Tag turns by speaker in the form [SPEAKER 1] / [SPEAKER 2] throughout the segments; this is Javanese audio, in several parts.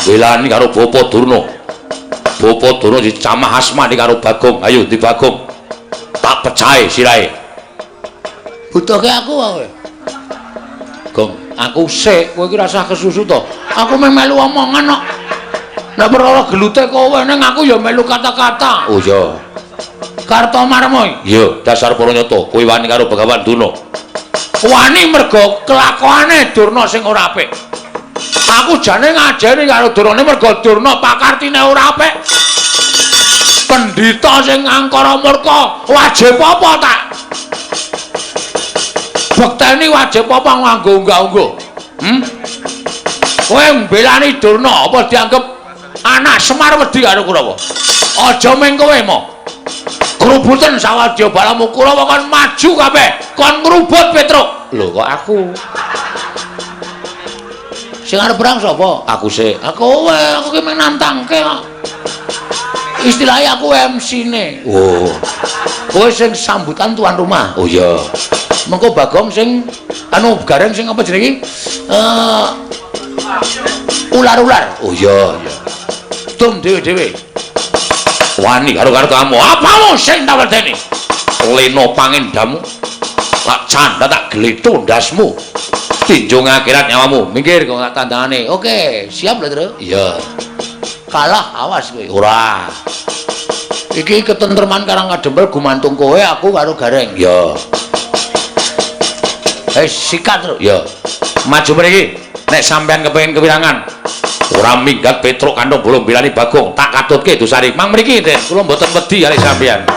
[SPEAKER 1] belani karo Bapa Durna. Bapa Durna dicamah asmane karo Bagong. Ayo di Bagong. Tak pecahe sirahe.
[SPEAKER 2] Butuhke aku wae.
[SPEAKER 1] Gong,
[SPEAKER 2] Aku sik, kowe iki rasah kesusu to. Aku melu omongan kok. Nek perkara gelute kowe ning aku ya melu kata-kata.
[SPEAKER 1] oh iya.
[SPEAKER 2] Kartomarmo.
[SPEAKER 1] Iya, dasar para nyata, kowe wani karo Begawan Durna.
[SPEAKER 2] Wani mergo kelakuane Durna sing ora apik. Aku jane ngajari karo Durna mergo Durna pakartine ora apik. Pendhita sing angkara murka wajib apa tak? Bekteni wajib apa nganggo unggah-ungguh? Kowe mbelani Durna apa dianggep anak Semar wedi karo Kurawa? Aja meng kowe mo. Kerubutan sawadya balamu Kurawa kon maju kabeh, kon ngrubut Petruk.
[SPEAKER 1] Lho kok aku?
[SPEAKER 2] Sing arep perang sapa?
[SPEAKER 1] Aku sik.
[SPEAKER 2] Aku ki meng nantangke kok. Istilahnya aku MC-ne.
[SPEAKER 1] Oh.
[SPEAKER 2] Kowe sing sambutan tuan rumah.
[SPEAKER 1] Oh iya.
[SPEAKER 2] Mengko Bagong sing gareng sing apa jenenge? Ular-ular.
[SPEAKER 1] Oh iya, iya.
[SPEAKER 2] Dum dhewe-dhewe.
[SPEAKER 1] Wani karo kamu. Apamu sing tak wedeni? Leno pangendamu. Tak canda tak gletho ndasmu. Tinjung akhirat nyawamu. Minggir kok tak tandangane.
[SPEAKER 2] Oke, siap lho, Tru?
[SPEAKER 1] Iya.
[SPEAKER 2] Kalah awas kowe.
[SPEAKER 1] Ora.
[SPEAKER 2] Iki ketentreman Karang Kadempel gumantung kowe aku karo Gareng.
[SPEAKER 1] Iya.
[SPEAKER 2] Sikat, Tru.
[SPEAKER 1] Iya. Maju mriki. Nek sampean kepengin kewirangan. Ora minggat Petruk kantong bolong bilani Bagong. Tak katutke dosari. Mang mriki, Den. Kula mboten wedi kali sampean.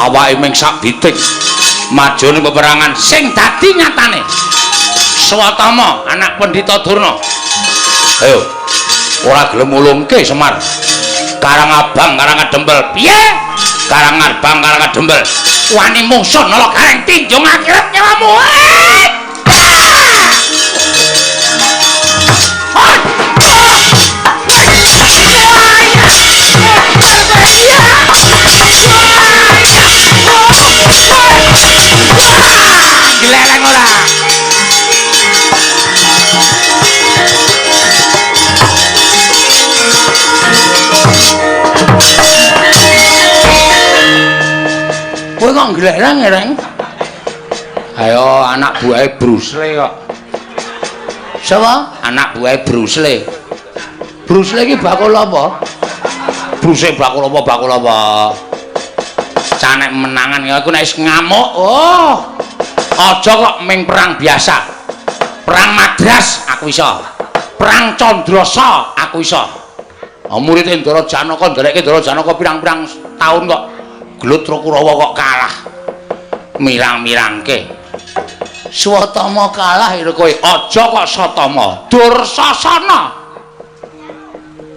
[SPEAKER 2] awake ming sak biting maju ning peperangan sing dadi nyatane Swatama anak Pendhita Durna. Ayo ora gelem ulungke Semar. Karangabang Karangedembel piye? Karangabang Karangedembel wani mungsuh nala gareng tinjung akhirat nyawamu. Geleleng ora. Kowe kok geleleng, Reng? Ayo anak buahe Bruce Lee kok. Sapa? Anak buahe Bruce Lee. Bruce Lee iki bakul apa? Bruce bakul apa? Bakul apa? Canek menangan aku nek wis ngamuk. Oh. Aja kok ming perang biasa. Perang Madras aku iso. Perang Candrasa aku iso. Murid Ndara Janaka nderekke Ndara Janaka pirang-pirang taun kok Gelut Kurawa kok kalah. Mirang-mirangke. Swatama kalah lho kowe. Aja kok Satama. Dursasana.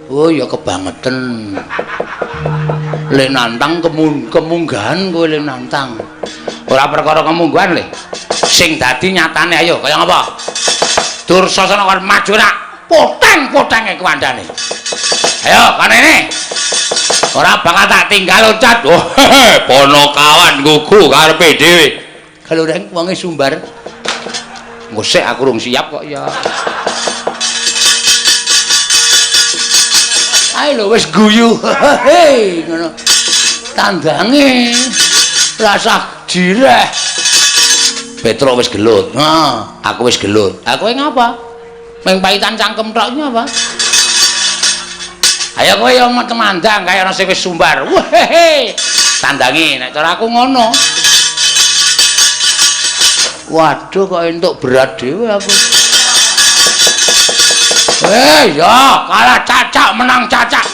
[SPEAKER 2] Oh ya kebangetan. Le nantang kemunggahan kowe le nantang. Ora perkara kemunggahan le. Sing dadi nyatane ayo kaya ngapa? Dursasana kan maju nak poteng-potenge kewandane. Ayo kanene. Ora bakal tak tinggal loncat. Oh, Ponokawan gugu karepe dhewe. Kalau reng wonge sumbar. Engko sik aku rung siap kok ya. Ayo lho wis guyu. Hei ngono. Tandange rasah direh. Petro wis gelut. Nah, aku wis gelut. Aku ngapa? Meng paitan cangkem tok apa? Ayo kowe yo temandang kaya ana sing wis sumbar. Wehehe. Tandangi nek cara aku ngono. Waduh kok entuk berat dhewe aku. Ya, kalah cacak menang cacak.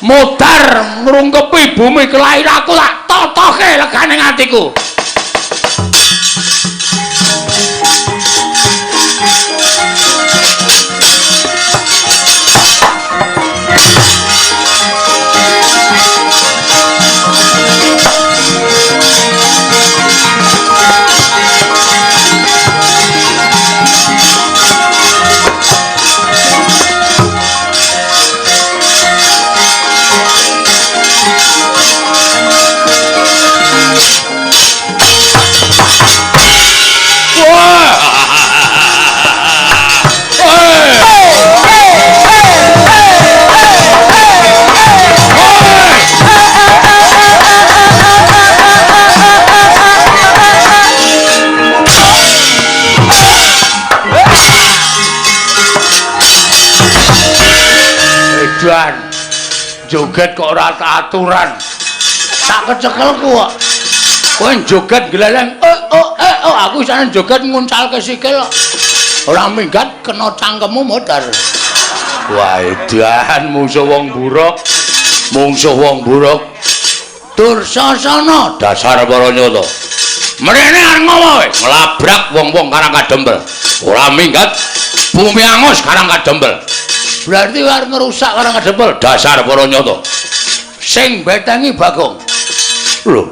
[SPEAKER 2] Modar ngrungkepi bumi kelahiranku tak totoke legane atiku. Joget kok ora aturan. Tak kecekelku kok. Kowe joget gleleng. Aku isane joget nguncalke sikil. Ora minggat kena cangkemmu modar. Wah, edan musuh wong buruk. Mungsuh wong buruk. Dursasana dasar para nyata. Mrene arep ngopo kowe? Nglabrak wong-wong Karangkadembel. Ora minggat bumi angus Karangkadembel. Berarti arep ngerusak Karangkadembel dasar para nyata. Sing betengi Bagong. Lho.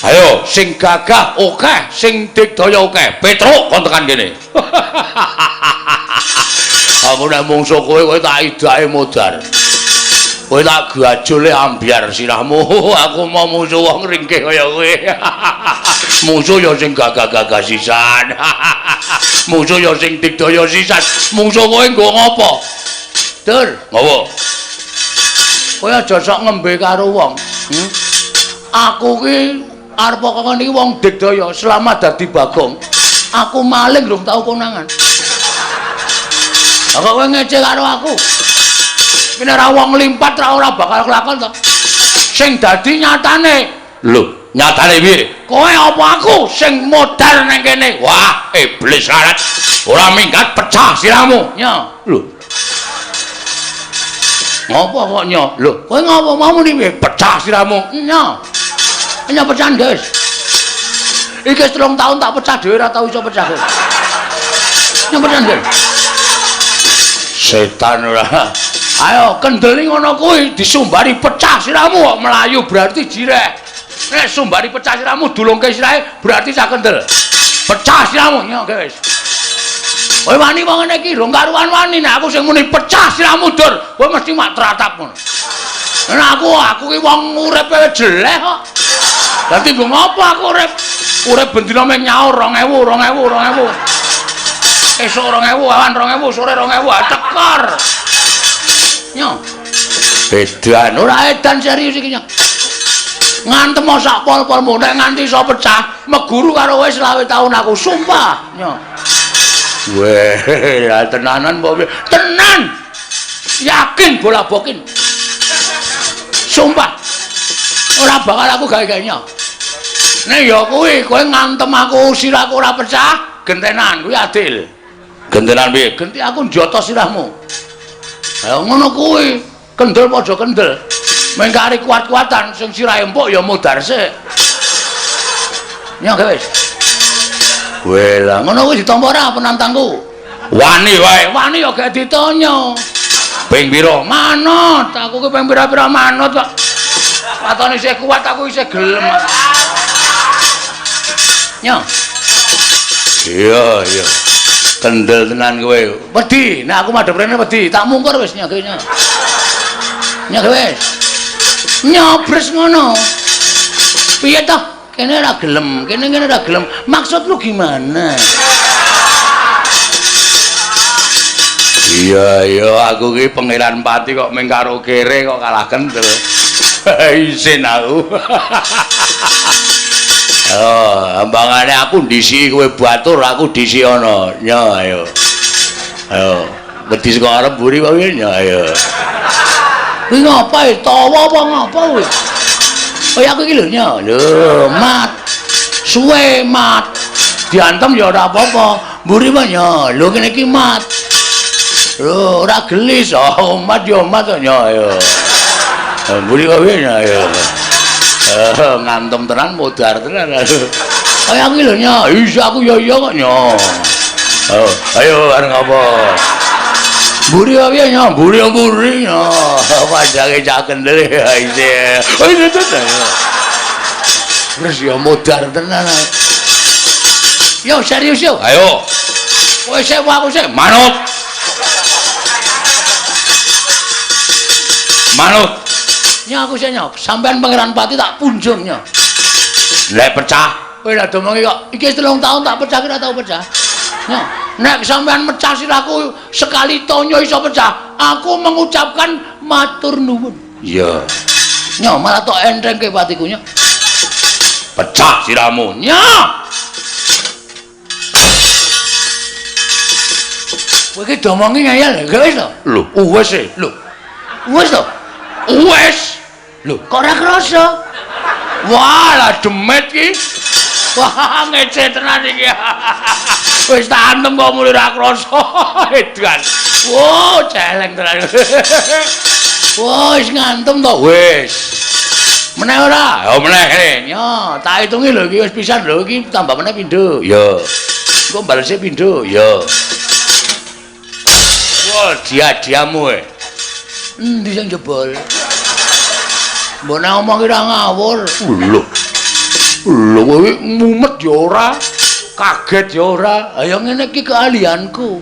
[SPEAKER 2] Ayo sing gagah akeh, sing digdaya akeh. Petruk kon tekan kene. Aku nek mungsuh kowe tak idake modar. Kowe tak gajole ambyar sirahmu. Aku mau musuh wong ringkih kaya kowe. Musuh ya sing gagah-gagah sisan. Musuh ya sing digdaya sisan. Mungsuh kowe nggo ngopo? Dur, ngopo? Kowe aja sok ngembe karo wong. Aku ki arep kok niki wong digdaya selamat dadi Bagong. Aku maling durung tau konangan. Kok kowe ngece karo aku? Kene ra wong limpat ra ora bakal kelakon to. Sing dadi nyatane. Lho, nyatane piye? Kowe apa aku sing modal nang kene? Wah, iblis larat. Ora minggat pecah sirahmu. Nya, lho. Ngopo kok nya? Lho, kowe ngopo mau muni piye? Pecah sirahmu. Nya. Nya pecahan, guys. Iki 3 tahun tak pecah dhewe ora tau iso pecah. Nya pecahan, guys. Setan ora. Ayo kendeli ngono kuwi disumbari pecah siramu kok melayu berarti jireh. Nek sumbari pecah siramu dulungke sirahe berarti cah kendel. Pecah siramu nya, guys. Kowe wani wong ngene iki rong karuan wani nek aku sing muni pecah siramu dur, kowe mesti mak tratap ngono. Nek aku ki wong uripe jelek kok. Dadi nggo ngopo aku urip bendina meng nyaur 2000. Esuk 2000, awan 2000, sore 2000 tekor. Nyo. Edan ora edan serius iki nyo. Ngantem sak pol-polmu nek nganti iso pecah, meguru karo kowe 20 tahun aku sumpah nyo. Weh, tenanan apa? Tenan. Yakin bola bokin. Sumpah. Ora bakal aku gawe-gawe. Nek ya kuwi kowe ngantem aku sirahku ora pecah, gentenan kuwi adil. Gentenan piye? Genti aku njotos sirahmu. Ayo ngono kuwi. Kendel padha kendel. Mengkari kuat-kuatan sing sirahe empuk ya mudar sik. Nya wis. Weh lah ngono kuwi ditampa ora penantangku. Wani wae, wani ya gak ditanya. Ping pira? Manut. Aku ki ping pira-pira manut kok. Watone isih kuat aku isih gelem. Nyo. Iya. Kendel tenan kowe. Wedi, nek aku madhep rene wedi, tak mungkur wis nya kowe nya. Nya wis. Nyobres ngono. Piye toh? Kene ora gelem, kene ora gelem. Maksud lu gimana? Iya, aku ki pangeran pati kok mung karo kere kok kalah kendel. Isin aku. Oh, ambangane aku ndisi kowe batur, aku ndisi ana. Nya ayo. Ayo, wedi saka arep mburi wae nya ayo. Kuwi ngapae? Tawa apa ngapa kuwi? Kaya aku iki lho nya. Lho, mat. Suwe mat. Diantem ya ora apa-apa. Mburi wae nya. Lho kene iki mat. Lho, ora gelis. Oh, mat ya mat nya ayo. Mburi wae nya ayo. Ngantem tenan modar tenan. Kaya aku lho nya. Iya aku ya iya kok nya. Ayo areng apa? Mburi wae nya, mburi nya. Pajange cak kendel isih. Oh itu. Terus ya modar tenan. Yo serius yo. Ayo. Kowe sik aku sik manut. Manut. Nya aku sik nya, sampean pangeran pati tak punjung nya. Lek pecah, kowe lak domongi kok iki 3 tahun tak pecah kira tau pecah. Nya, nek sampean mecah sirahku sekali tonyo iso pecah, aku mengucapkan matur nuwun. Iya. Nya malah tok entengke patiku nya. Pecah sirahmu. Nya. Kowe iki domongi ngayal gak wis to? Lho, wis e. Lho. Wis to? Wis. Lho, kok ora krasa? Wah, lah demet ki. Wah, ngece tenan iki. Wis tak antem kok mulih ora krasa. Edan. Wo, celeng tenan. Wis ngantem to, wis. Meneh ora? Ya meneh kene. Ya, tak hitungi lho iki wis pisan lho iki tambah meneh pindho. Ya. Engko balese pindho. Ya. Wah, dia-diamu e. Endi sing jebol? Mbok nek ngomong ora ngawur. Lho. Lho kowe mumet ya ora, kaget ya ora. Ayo ngene iki keahlianku.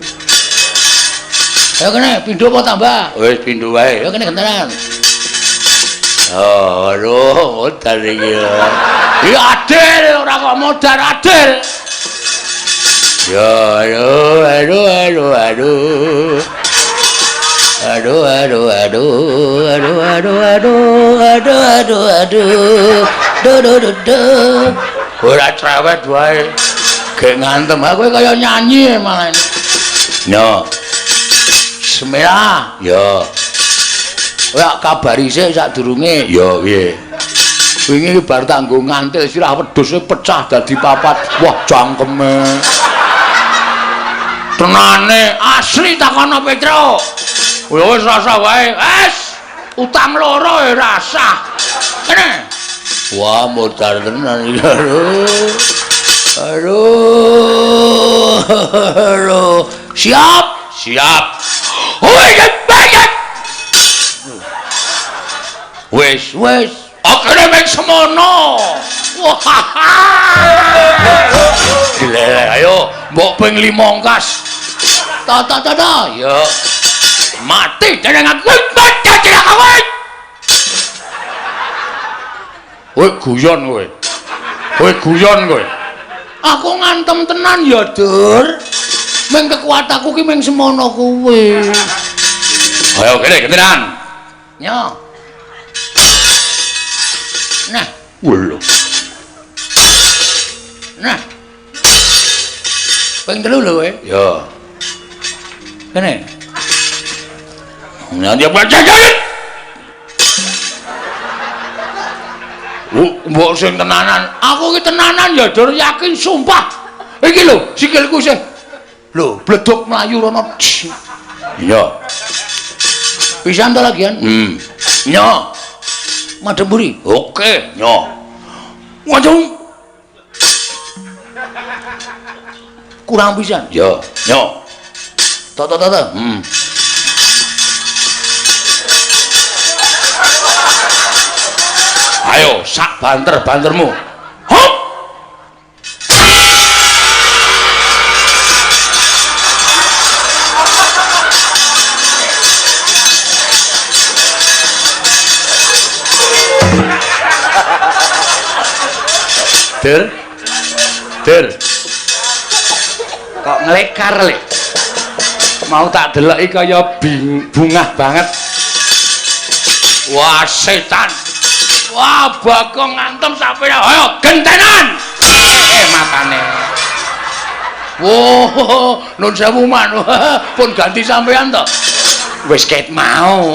[SPEAKER 2] Ayo kene pindho apa tambah? Wis pindho wae. Ayo kene gentenan. Oh, aduh, modar iki. Ya adil ora kok modar adil. Ya, aduh. Ora cerewet wae. Gek ngantem aku kaya nyanyi malah. No. Semera, ya. Ora kabari sik sadurunge. Ya piye. Wingi bar tanggo ngantil sirah wedhus pecah dadi papat. Wah, jangkeme. Tenane asli takono Petro. Wis rasa wae. Wis. Utang loro rasa. Kene. Wah, modar tenan iki. Aduh. Siap. Wis. Akhire mek semono. Gile, ayo mbok ping 5 kas. Ta. Ya. Mati jenengan kowe cacak kowe. Kowe guyon kowe. Aku ngantem tenan ya, Dur. Ming kekuatanku ki ming semono kowe. Ayo kene gentenan. Nyo. Nah, lho. Nah. Ping 3 lho kowe. Ya. Kene. Nanti baca jangan. Mbok sing tenanan. Aku ki tenanan ya, Dur, yakin sumpah. Iki lho, sikilku sing lho, bledok mlayu rono. Iya. Pisan to lagian? Nyo. Madhep mburi. Oke, nyo. Waduh. Kurang pisan. Ya, nyo. To. Ayo, sak banter-bantermu. Hop! Dur. Kok ngelekar, Le? Mau tak deloki kaya bungah banget. Wah, setan. Wah, Bagong ngantem sampe ayo gentenan. Matane. Woh, nun sewu man. Pun ganti sampean to. Wis ket mau.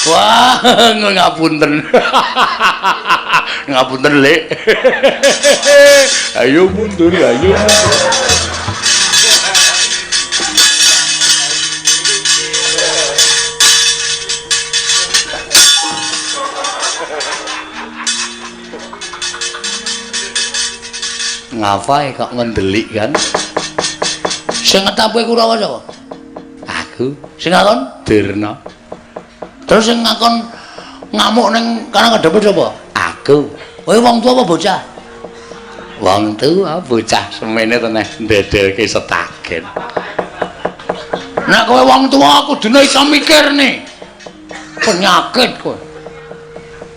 [SPEAKER 2] Wah, ngapunten. Ngapunten, Le. Ayo mundur. Ngapain kok ngendelik kan? Sing ngetape Kurawa sapa? Aku. Sing ngakon Dirna. Terus sing ngakon ngamuk ning kana ngedepe sapa? Aku. Kowe wong tuwa apa bocah? Wong tuwa bocah semene tenan ndedelke setagen. Nek kowe wong tuwa kudune iso mikir nih. Penyakit kowe.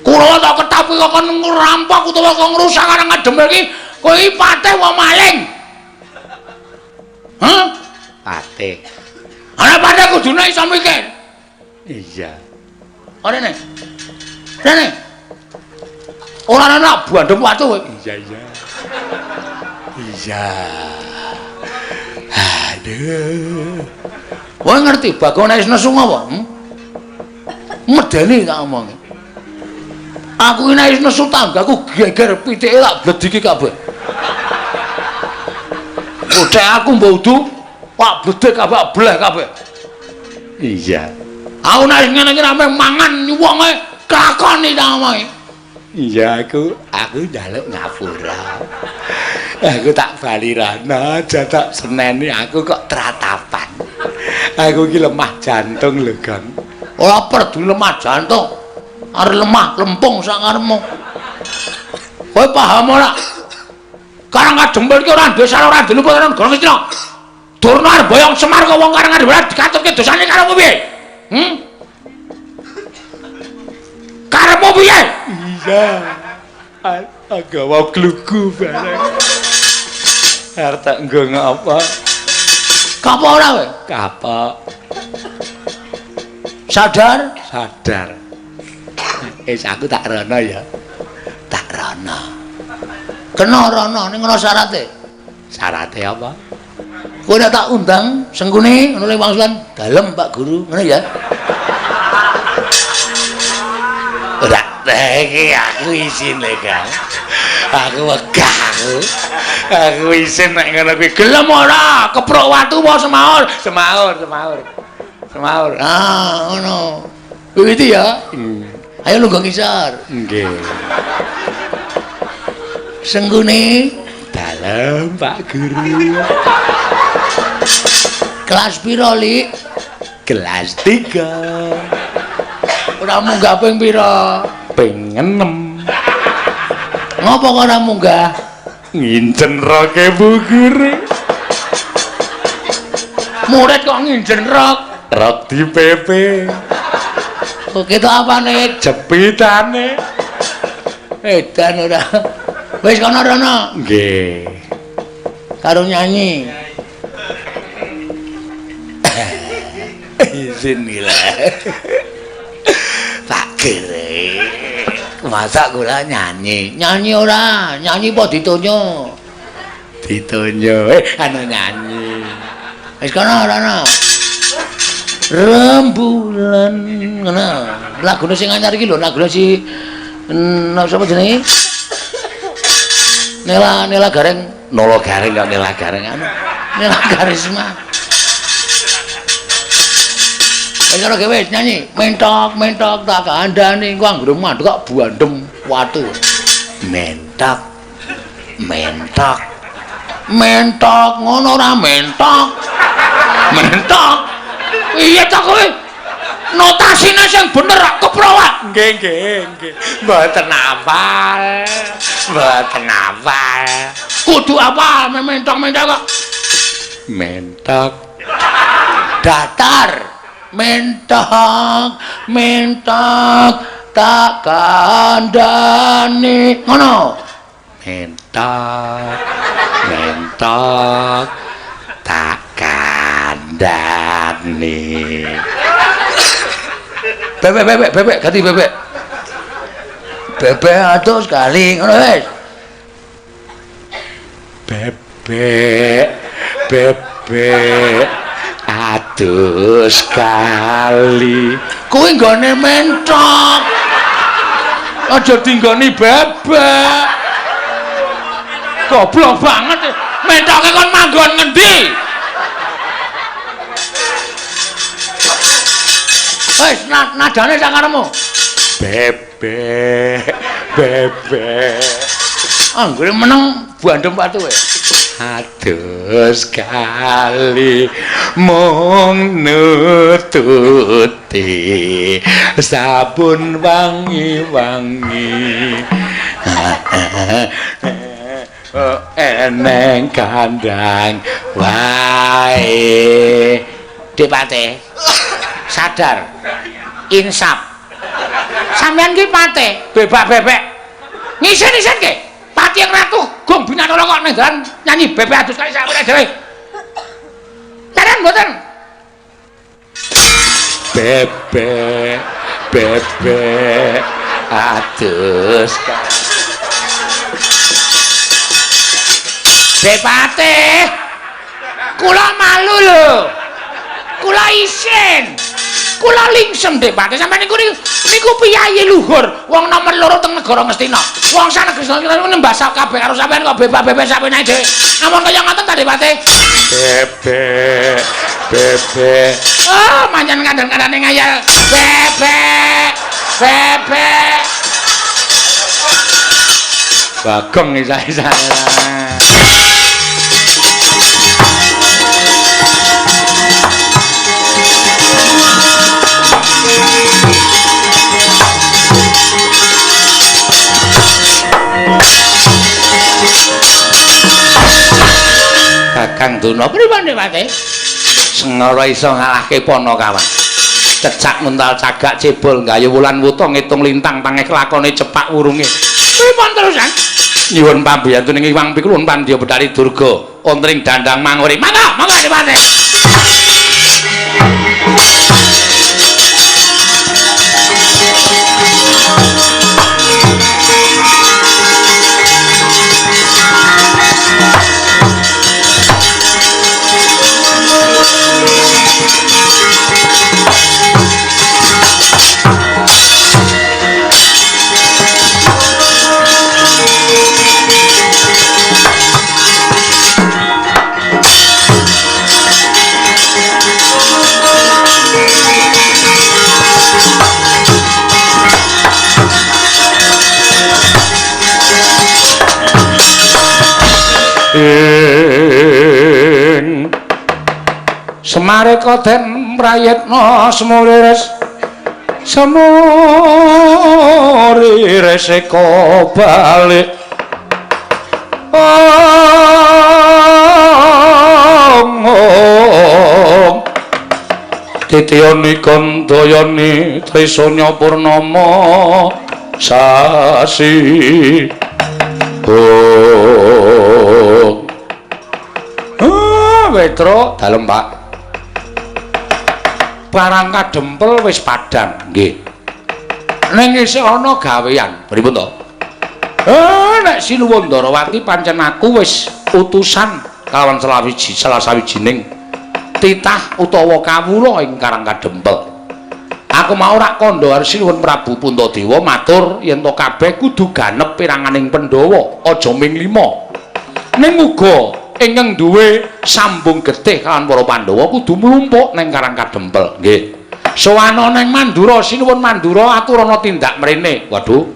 [SPEAKER 2] Kurawa tak ketapi kok ngerampok utawa kok ngrusak kana ngedepe iki. Kowe iki patih wong maling. Hah? Patih. Ana patih kudune iso mikir. Iya. Rene. Ora ana bandem watu kowe. Iya. Aduh. Kowe ngerti Bagong nek nesu apa? Medeni tak omong. Aku nek nesu tanggaku geger pitike tak blediki kabeh. Bocah aku mbaudu, Pak bledek bleh kabeh. Iya. Aku nek ngene iki rame mangan wonge kelakoni ta omonge. Iya aku njaluk ngapura. Aku tak bali rana aja tak seneni aku kok tratapan. Aku iki lemah jantung lho, Gang. Ora perlu lemah jantung. Arep lemah lempung sak ngarepmu. Kowe paham ora? Karangan Jembel ki ora duwe salah ora diluput karo Gong Istina. Durna arep boyong Semar kok wong Karangan Jembel dikatutke dosane karo piye? Karepmu piye? Iya. Agawa kluku bareng. Arep tak nggo ngapa? Kapok ora kowe? Kapok. Sadar? Sadar. Aku tak rono ya. Tak rono. Kena rono ning ngono syarate. Syarate apa? Kowe nek tak undang sengkune ngono le wangsulan dalem Pak Guru, ngono ya. Ora iki aku isin le, Kang. Aku wegah aku isin nek ngono kuwi gelem ora keprok watu apa semaur? Semaur. Ah, ngono. Kuwi ya. Ayo lungguh ngisor. Nggih. Senggune
[SPEAKER 1] dalam Pak Guru.
[SPEAKER 2] kelas piro, Lik?
[SPEAKER 1] Kelas 3.
[SPEAKER 2] Ora munggah ping piro?
[SPEAKER 1] Ping 6.
[SPEAKER 2] Ngopo kok ora munggah?
[SPEAKER 1] Ngincen roke Bu Guru.
[SPEAKER 2] Murid kok nginjen rok?
[SPEAKER 1] Rok di PP.
[SPEAKER 2] Kok itu apane?
[SPEAKER 1] Jepitane.
[SPEAKER 2] Edan ora. Wis kono rono.
[SPEAKER 1] Nggih.
[SPEAKER 2] Karo nyanyi.
[SPEAKER 1] Bismillah. Pak Gere. Masa kula nyanyi?
[SPEAKER 2] Nyanyi ora, nyanyi apa ditonyo?
[SPEAKER 1] Ditonyo, anu nyanyi.
[SPEAKER 2] Wis kono rono. Rembulan ngono. Lagune sing anyar iki lho, lagune si sapa jenenge? Nela Gareng.
[SPEAKER 1] Nolo Gareng kok Nela Gareng anu.
[SPEAKER 2] Nela Karisma. Wis ora wis nyanyi, mentok tak kandhane engko anggere mandek kok buandem watu.
[SPEAKER 1] Mentok.
[SPEAKER 2] Mentok ngono ora mentok. Mentok. Iya ta kowe. Notasine sing bener keprowat.
[SPEAKER 1] Nggih. Mboten hafal.
[SPEAKER 2] Kudu apa mentok-mentok kok.
[SPEAKER 1] Mentok.
[SPEAKER 2] Datar. Mentok tak kandhane. Ngono.
[SPEAKER 1] Mentok tak kandhane. Bebek ganti bebek.
[SPEAKER 2] Bebek atus sekali ngono wis.
[SPEAKER 1] Bebek atus kali.
[SPEAKER 2] Kuwi nggone mentok. Aja dinggoni bebek. Goblok banget. Mentoke kon manggon ngendi? Wis nadane sak karepmu.
[SPEAKER 1] Bebek.
[SPEAKER 2] Anggere meneng bandem watu kowe.
[SPEAKER 1] Atus kali mung nututi sabun wangi-wangi. Eneng kandang wae.
[SPEAKER 2] Dipate. Sadar. Insaf. Sampeyan ki pate, bebek. Ngisen-ngisen ki. Pati yang ratu, gong binatara kok ning dalan nyanyi bebek adus kali sampeyan dhewe. Karen mboten.
[SPEAKER 1] Bebek adus
[SPEAKER 2] Bepate. Kula malu lho. Kula isin. Kula lingsem Depate sampeyan niku piyayi luhur. Wong nomor 2 teng negara Ngastina. Wong sanegara Ngastina nembah kabeh karo sampeyan kok bebek sampeyan ae dhewe. Amun kaya ngoten ta Depate?
[SPEAKER 1] Bebek.
[SPEAKER 2] Oh, manjan kandhan-kandhane ngayal. Bebek.
[SPEAKER 1] Bagong isa-isa.
[SPEAKER 2] Kakang Duna pripun Depate?
[SPEAKER 1] Sengara iso ngalahke Panakawan. Cecak nguntal cagak cebol gayu wulan wuta ngitung lintang pangeh lakone cepak wurunge.
[SPEAKER 2] Pripun terusan?
[SPEAKER 1] Nyuwun pambiyantune Iwang Pikulun Pandya Betari Durga, ontring dandang manguri.
[SPEAKER 2] Mangga Depate. Semare koden prayitna semuriris semuriris eko balik Titiyani Gandayani Trisanya Purnama sasi Petro dalem Pak barang kadempel wis padhang nggih ning isih ana gawean pripun to nek Sinuwun Ndarawati pancen aku wis utusan kalawan salah sawijining titah utawa kawula ing Karang Kadempel aku mau rak kandha Sinuwun Prabu Puntadewa matur yen to kabeh kudu ganep piranganing Pandhawa aja ming 5 ning uga ingkang duwe sambung getih kalawan para Pandhawa kudu mlumpuk ning Karang Kadempel nggih sowana ning Mandura Sinuwun Mandura aturana tindak mrene waduh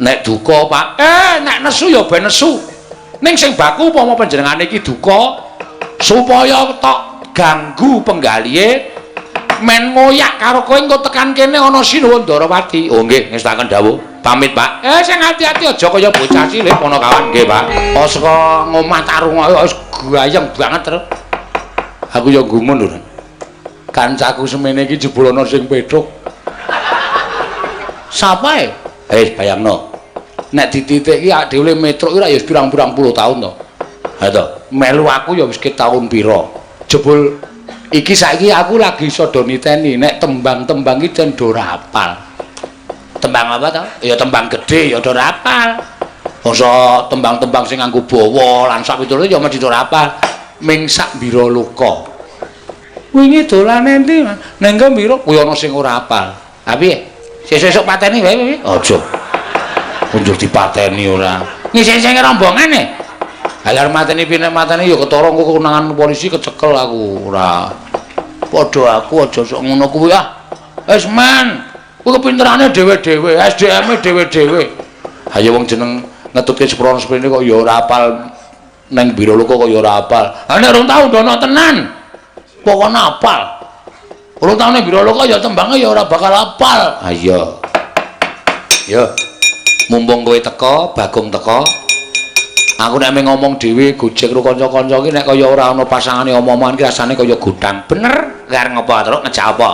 [SPEAKER 2] nek duka Pak nek nesu ya ben nesu ning sing baku upama panjenengane iki duka supaya tok ganggu penggalihe men ngoyak karo kowe engko tekan kene ana Sinuwun Ndarawati. Oh nggih, ngestaken dawuh. Pamit, Pak. Sing ati-ati aja kaya bocah cilik ana kawan nggih, Pak. Saka ngomah tarung wis gayeng banget terus. Aku ya gumun lho. Kancaku semene iki jebul ana sing petruk. Sapa e? Bayangno. Nek dititiki ak dhewe metruk iki ra ya pirang-pirang puluh taun to. Ha to, melu aku ya wis ke taun pira. Jebul iki saiki aku lagi sodo niteni nek tembang-tembang iki jan do hafal. Tembang apa to? Ya tembang gedhe ya do hafal. Masa tembang-tembang sing nganggo bawa lan sak pitulune ya mesti do hafal. Ming sak mbira luka. Wingi dolan endi? Nang mbira kuwi ana sing ora hafal. Ha piye? Sesuk pateni wae. Aja. Kunjuk dipateni ora. Ngisi-ngisi rombongan e. Alar mateni pinek mateni ya ketara engko kenangan polisi kecekel aku ora. Padha aku aja sok ngono kuwi ah. Wis man. Kuwi kepinterane dhewe-dhewe, SDM-e dhewe-dhewe. Ha ya wong jeneng ngetutke sepron sprene kok ya ora apal nang biro loko kok ya ora apal. Ha nek urung tau ndono tenan. Pokoknya apal. Urung tau nang biro loko ya tembange ya ora bakal apal. Ha iya. Ya. Mumpung kowe teko, Bagong teko. Aku nek ngomong dhewe gojek karo kanca-kanca iki nek kaya ora ana pasangane omong-omongan ki rasane kaya godang. Bener, arep ngopo terus ngejak apa?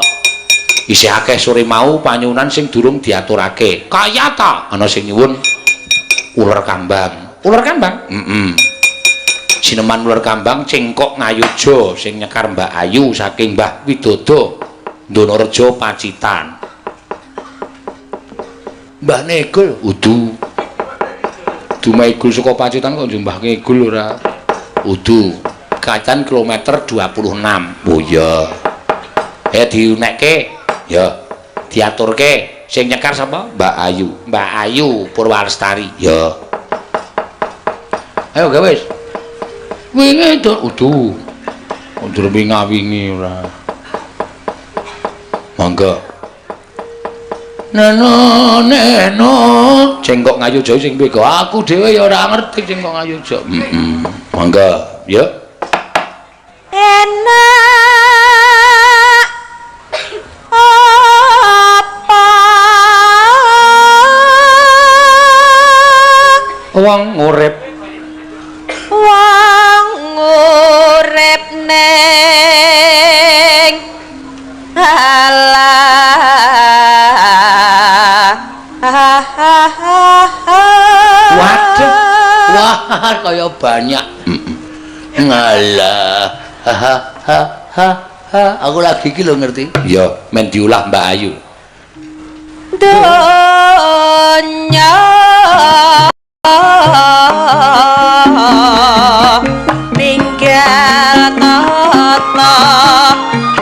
[SPEAKER 2] Isih akeh sore mau panyunan sing durung diaturake. Kaya ta ana sing nyuwun uler kambang. Uler kambang? Sineman uler kambang Cengkok Ngayuja sing nyekar Mbak Ayu saking Mbah Widodo Ndonorejo Pacitan. Mbah Negul udu. Dumegul saka Pacitan kok Mbah Negul ora. Udu. Kacan kilometer 26. Oh iya. Diunekke. Ya. Diaturke. Sing nyekar sapa? Mbak Ayu. Mbak Ayu Purwalestari. Ya. Ayo gawe wis. Wingi to udu. Undur wingi ora. Mangga. Neno Cengkok Ngayuja sing bego aku dhewe ya ora ngerti Cengkok Ngayuja. Mangga ya.
[SPEAKER 3] Enak apa
[SPEAKER 2] wong urip
[SPEAKER 3] ning
[SPEAKER 2] waduh wah kaya banyak ngalah aku lagi iki lho ngerti ya men diulah Mbak Ayu
[SPEAKER 3] donya ninggal tata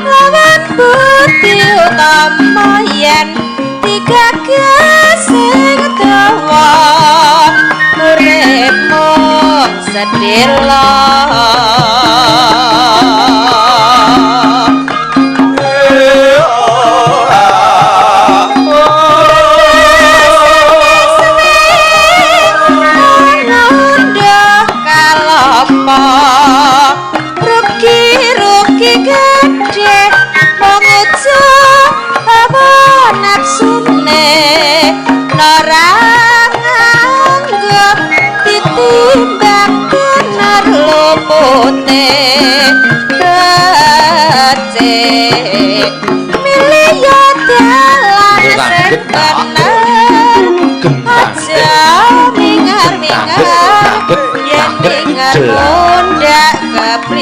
[SPEAKER 3] lawan budi utama yen digagas sing dawa uripmu sedhela rugi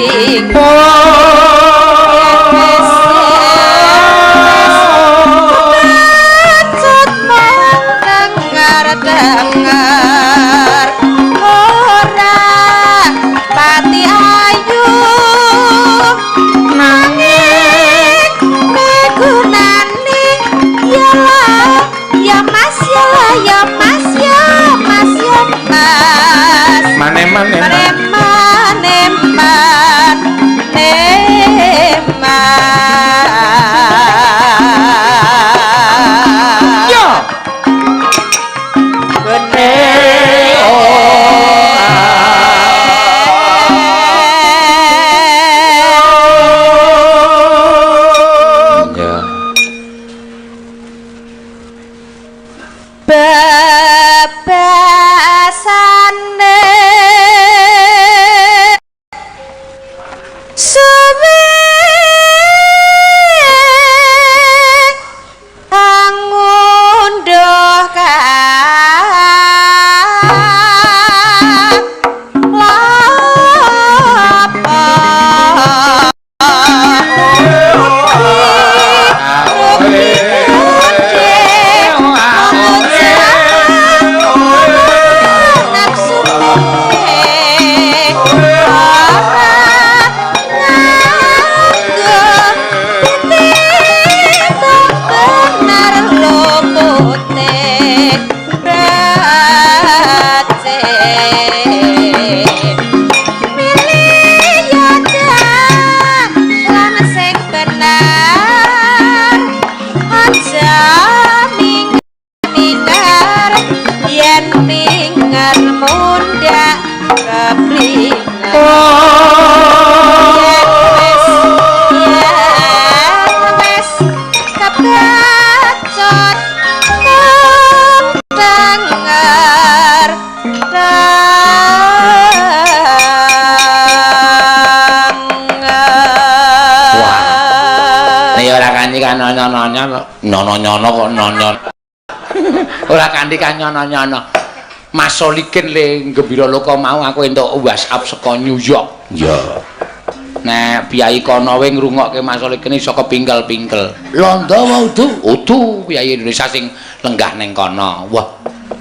[SPEAKER 3] bring dengar ora pati ayu nanging kegunane ya mas ya mas
[SPEAKER 2] mane yo
[SPEAKER 3] bebasane suwe angunduh ka
[SPEAKER 2] nyono kok nyono ora kanthi kan nyono Mas Solikin le Gembira Loka mau aku entuk WhatsApp saka New York ya nek Piai kono we ngrungokke Mas Solikin iso kepingkel-pingkel londo udu Piai Indonesia sing lenggah ning kono wah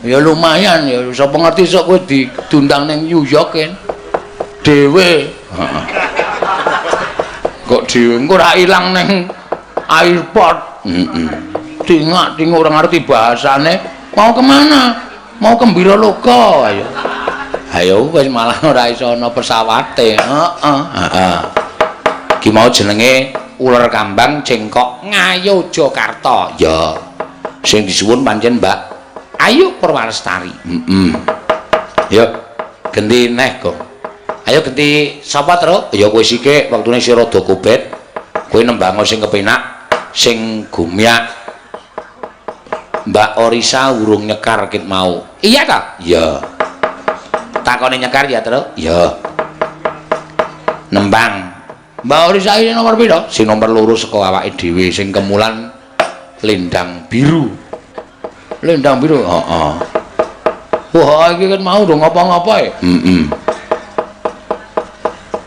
[SPEAKER 2] ya lumayan ya sapa ngerti sok kowe diundang ning New York kan dhewe kok dhewe engko ora ilang ning airport tingak orang ngerti bahasane mau kemana mau Gembira Loka ayo wis malah ora iso ana pesawate ki mau jenenge uler kambang cengkok Ngayo Jakarta ya sing disuwun pancen Mbak Ayu Purwalestari ya ganti neh kok ayo ganti sapa terus ya kowe sithik wektune sira rada kubet kowe nembang sing kepenak sing gumyak Mbak Orisa urung nyekar kit mau iya ta? iya takone nyekar ya terus? iya nembang Mbak Orisa ini nomor piro? sing nomor loro saka awake dhewe sing kemulan lendang biru wah iki kan mau do ngopo-ngopo e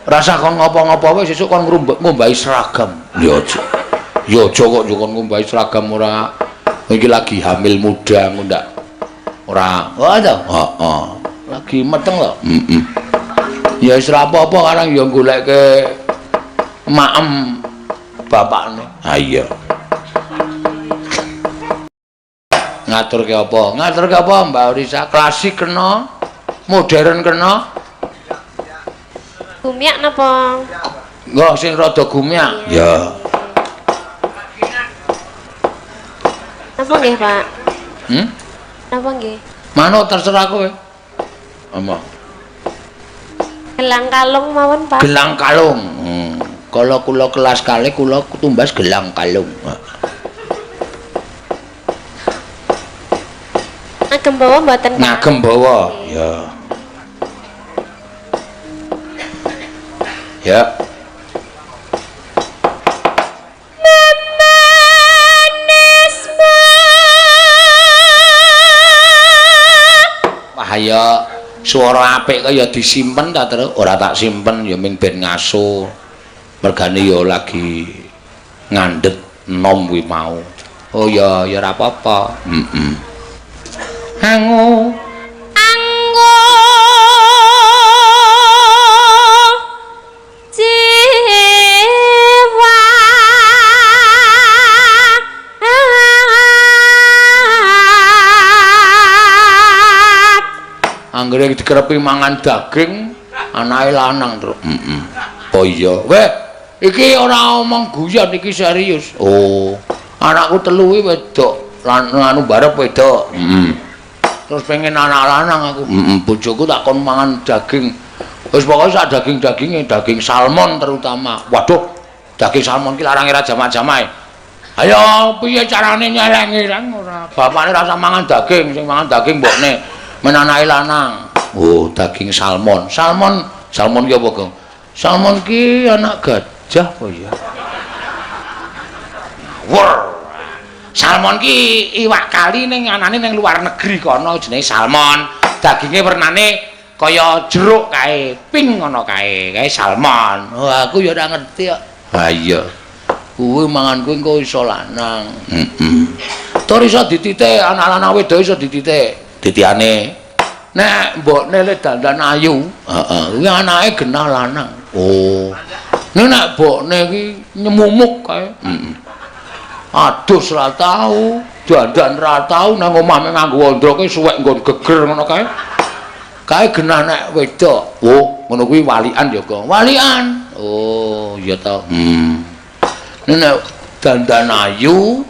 [SPEAKER 2] rasa kon ngopo-ngopo wae sesuk kon ngombahi seragam ya aja ya aja kok kon ngombahi seragam ora iki lagi hamil muda ndak ora waduh lagi meteng lho ya wis ora apa-apa karang ya goleke maem bapakne ha iya ngaturke apa Mbak Orisa klasik kena modern kena
[SPEAKER 4] gumyak napa
[SPEAKER 2] enggak sing rada gumyak ya
[SPEAKER 4] napa nggih Pak napa nggih
[SPEAKER 2] manut terserah kowe apa
[SPEAKER 4] gelang kalung mawon Pak
[SPEAKER 2] gelang kalung kalau kula kelas kalih kula tumbas gelang kalung
[SPEAKER 4] ngagem bawa mboten Pak
[SPEAKER 2] ngagem bawa ya ya
[SPEAKER 1] swara apik kaya disimpen ta terus ora tak simpen ya ming ben ngaso mergane ya lagi ngandhet nom kuwi mau oh ya ora apa-apa
[SPEAKER 4] Anggo jiwa
[SPEAKER 1] anggere dikerepi mangan daging anake lanang terus oh iya weh iki ora omong guyon iki serius oh anakku telu iki wedok lan anu barep wedok terus pengen anak lanang aku bojoku tak kon mangan daging wis pokoke sak daging-daginge daging salmon terutama waduh daging salmon ki larange ra jamak-jamae ayo piye carane nyeleng-nyeleng ora bapakne rasa mangan daging sing mangan daging mbokne men anake lanang oh daging salmon ki apa Gong salmon ki anak gajah apa ya wur salmon ki iwak kali ning anane ning luar negeri kono jenenge salmon daginge wernane kaya jeruk kae pink ngono kae salmon oh aku ya ora ngerti kok ha iya kuwi mangan kuwi engko iso lanang tur iso dititik anak lanang wedok iso dititik titiane nek mbokne le dandan ayu heeh kuwi anake genah lanang oh nek mbokne iki nyemumuk kae adus ra tau dandan ra tau nang omah nganggo wandra ki suwek nggon geger ngono kae kae genah nek wedok oh ngono kuwi walian ya Gong walian oh iya ta nek dandan ayu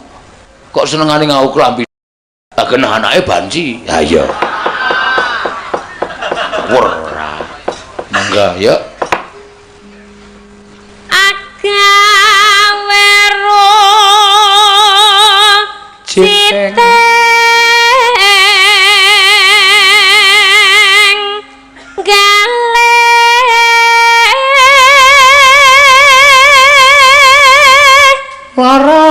[SPEAKER 1] kok senengane nganggo klambi genah anake banci ha iya ora mangga ya
[SPEAKER 4] Citeng gale
[SPEAKER 1] lara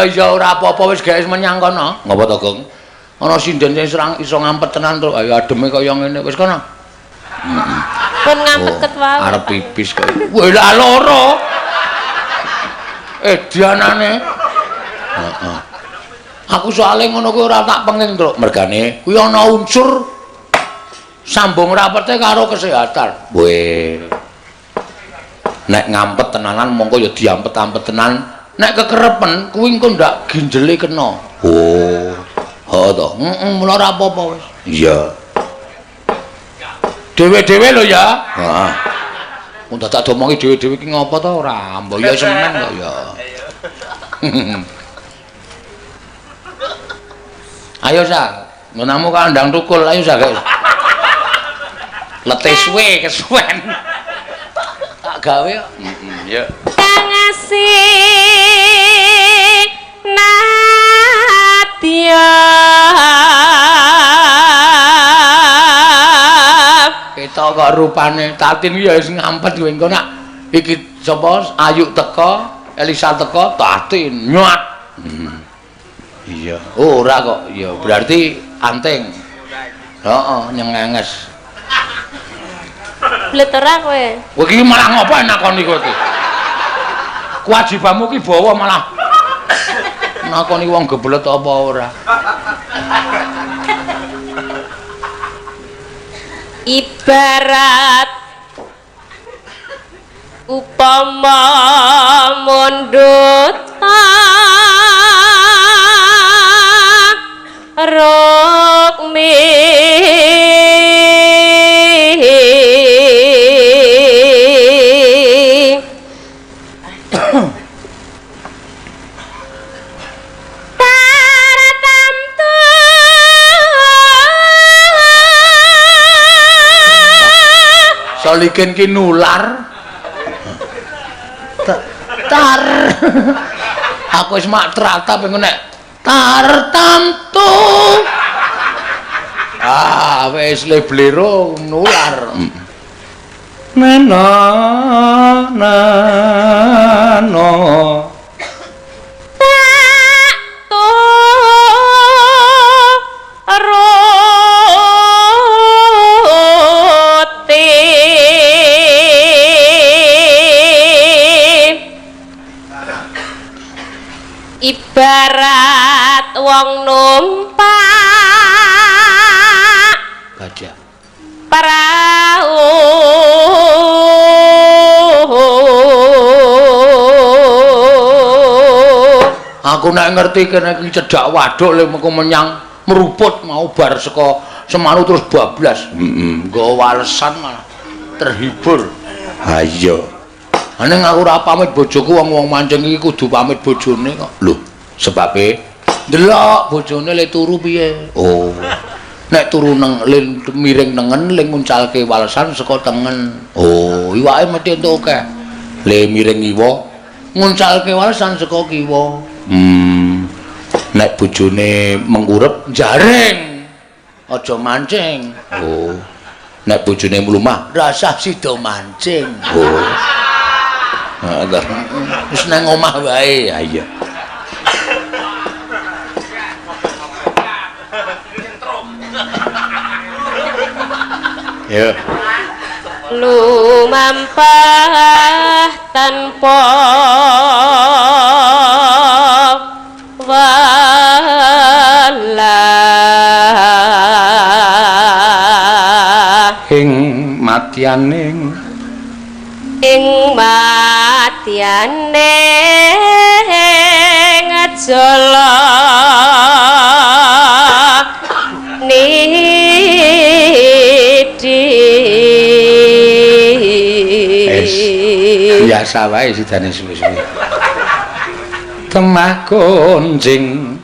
[SPEAKER 1] iya ora apa-apa wis gaes menyang kono ngapa to Gong ana sinden sing serang iso ngampet tenan to ayo ademe kaya ngene wis kono
[SPEAKER 4] pun ngampet ket wae
[SPEAKER 1] arep pipis kok wah lah loro dianane heeh aku soalé ngono kuwi ora tak penging truk mergane kuwi ana unsur sambung rapete karo kesehatan weh nek ngampet tenanan mongko ya diampet-ampet tenan nek kekerepen kuwi engko ndak ginjele kena oh oh to mula ora apa-apa wis iya dhewe-dhewe lho ya heeh mun tak domongi dhewe-dhewe ki ngopo to ora mbok ya semen kok ya ayo sa menamu kandang tukul ayo sa guys letih suwe kesuwen tak gawe ya
[SPEAKER 4] ngasih nadya
[SPEAKER 1] kita kok rupane tatin ya wis ngampet kowe engko nak iki sapa Ayu teko Elisa teko tatin nyuat iya ora kok ya berarti anting heeh nyengenges
[SPEAKER 4] Bletora kowe.
[SPEAKER 1] Kowe iki malah ngopo nakoni kowe iki? Kewajibanmu ki bawa malah nakoni wong geblet apa ora?
[SPEAKER 4] Ibarat upama mundut rukmi
[SPEAKER 1] solikin ki nular tar aku wis mak tratap engko nek tar tamtu wis le blero nular Neno nano
[SPEAKER 4] ibarat wong numpak
[SPEAKER 1] gajah
[SPEAKER 4] perahu
[SPEAKER 2] aku nek ngerti kene iki cedhak waduk le mengko menyang meruput mau bar saka Semanu terus bablas nggo walesan malah terhibur
[SPEAKER 1] ha iya
[SPEAKER 2] ning aku ora pamit bojoku wong-wong mancing iki kudu pamit bojone kok
[SPEAKER 1] lho sebabe
[SPEAKER 2] delok bojone le turu piye
[SPEAKER 1] oh
[SPEAKER 2] nek turu nang miring nengen ling nguncalke walesan saka tengen oh iwake mesti entuk akeh le miring iwa nguncalke walesan saka kiwa
[SPEAKER 1] nek bojone mengurep
[SPEAKER 2] jaring aja mancing
[SPEAKER 1] oh nek bojone mlumah
[SPEAKER 2] rasah sida mancing
[SPEAKER 1] oh
[SPEAKER 2] wis nang omah wae
[SPEAKER 1] ya iya ya
[SPEAKER 4] lumampah tanpa walah
[SPEAKER 1] ing matyaning
[SPEAKER 4] ngajala nidi
[SPEAKER 1] biasa wae sidane suwi-suwi temah gonjing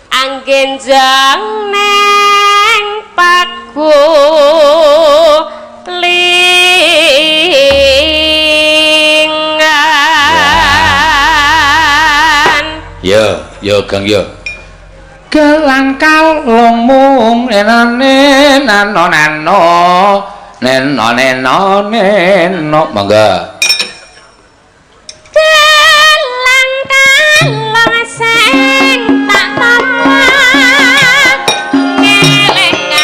[SPEAKER 4] anggenjang neng paku lingan
[SPEAKER 1] ya Gang ya
[SPEAKER 2] gelang kalung enane nano neno
[SPEAKER 1] mangga
[SPEAKER 4] gelang kalung sing tak tawa ngelingake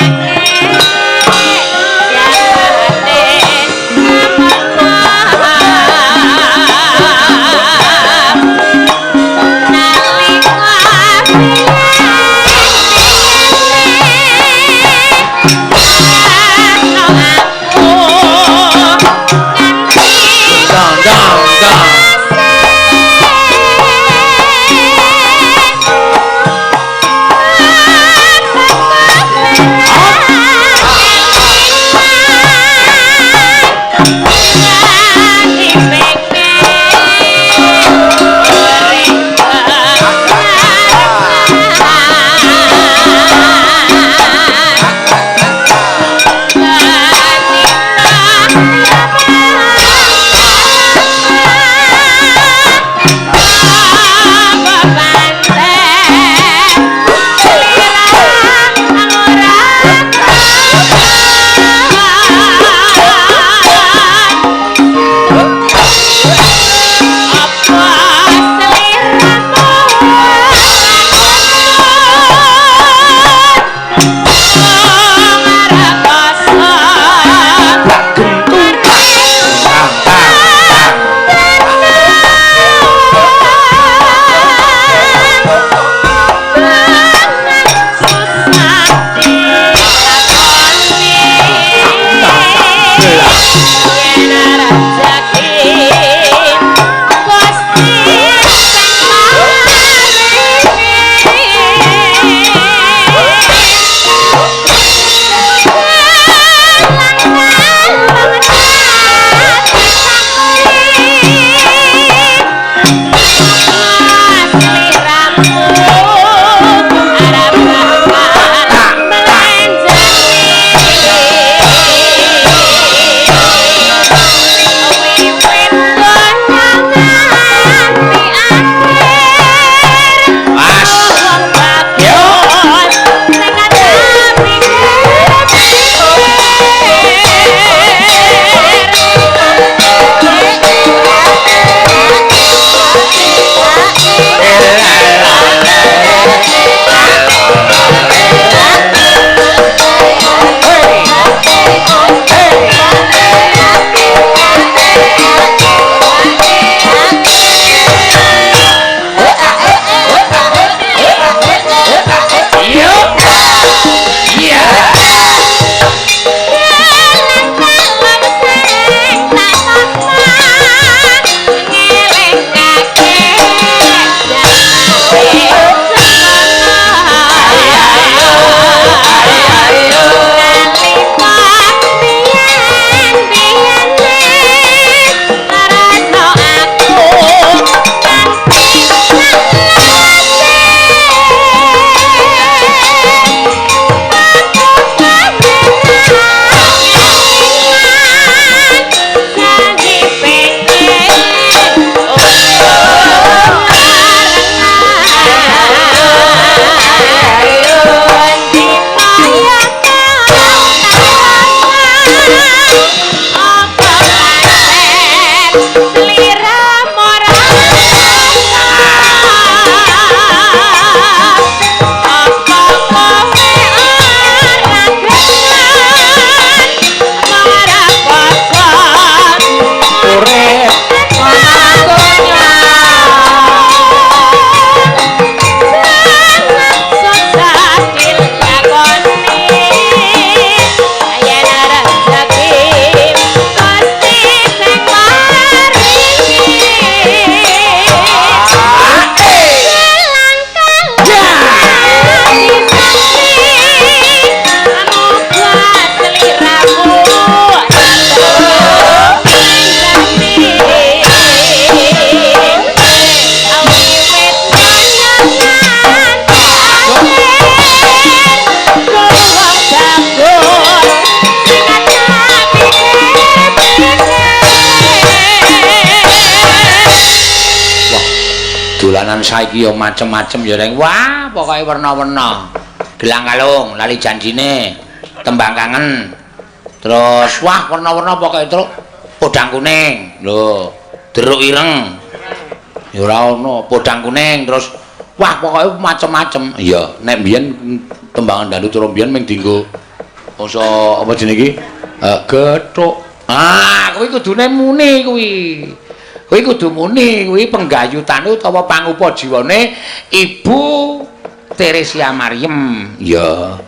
[SPEAKER 1] dolanan saiki ya macem-macem ya reng. Wah, pokoke werna-werna. Gelang kalung, lali janjine, tembang kangen. Terus wah werna-werna pokoke truk podang kuning. Lho, deruk ireng. Ya ora ono podang kuning terus wah pokoke macem-macem. Iya, nek mbiyen tembangan dalu cara mbiyen mung dienggo apa jenenge iki? Gethuk. Ah, kuwi kudune muni kuwi. Kuwi kudu muni kuwi penggayutane utawa pangupa jiwane Ibu Teresia Maryam. Ya.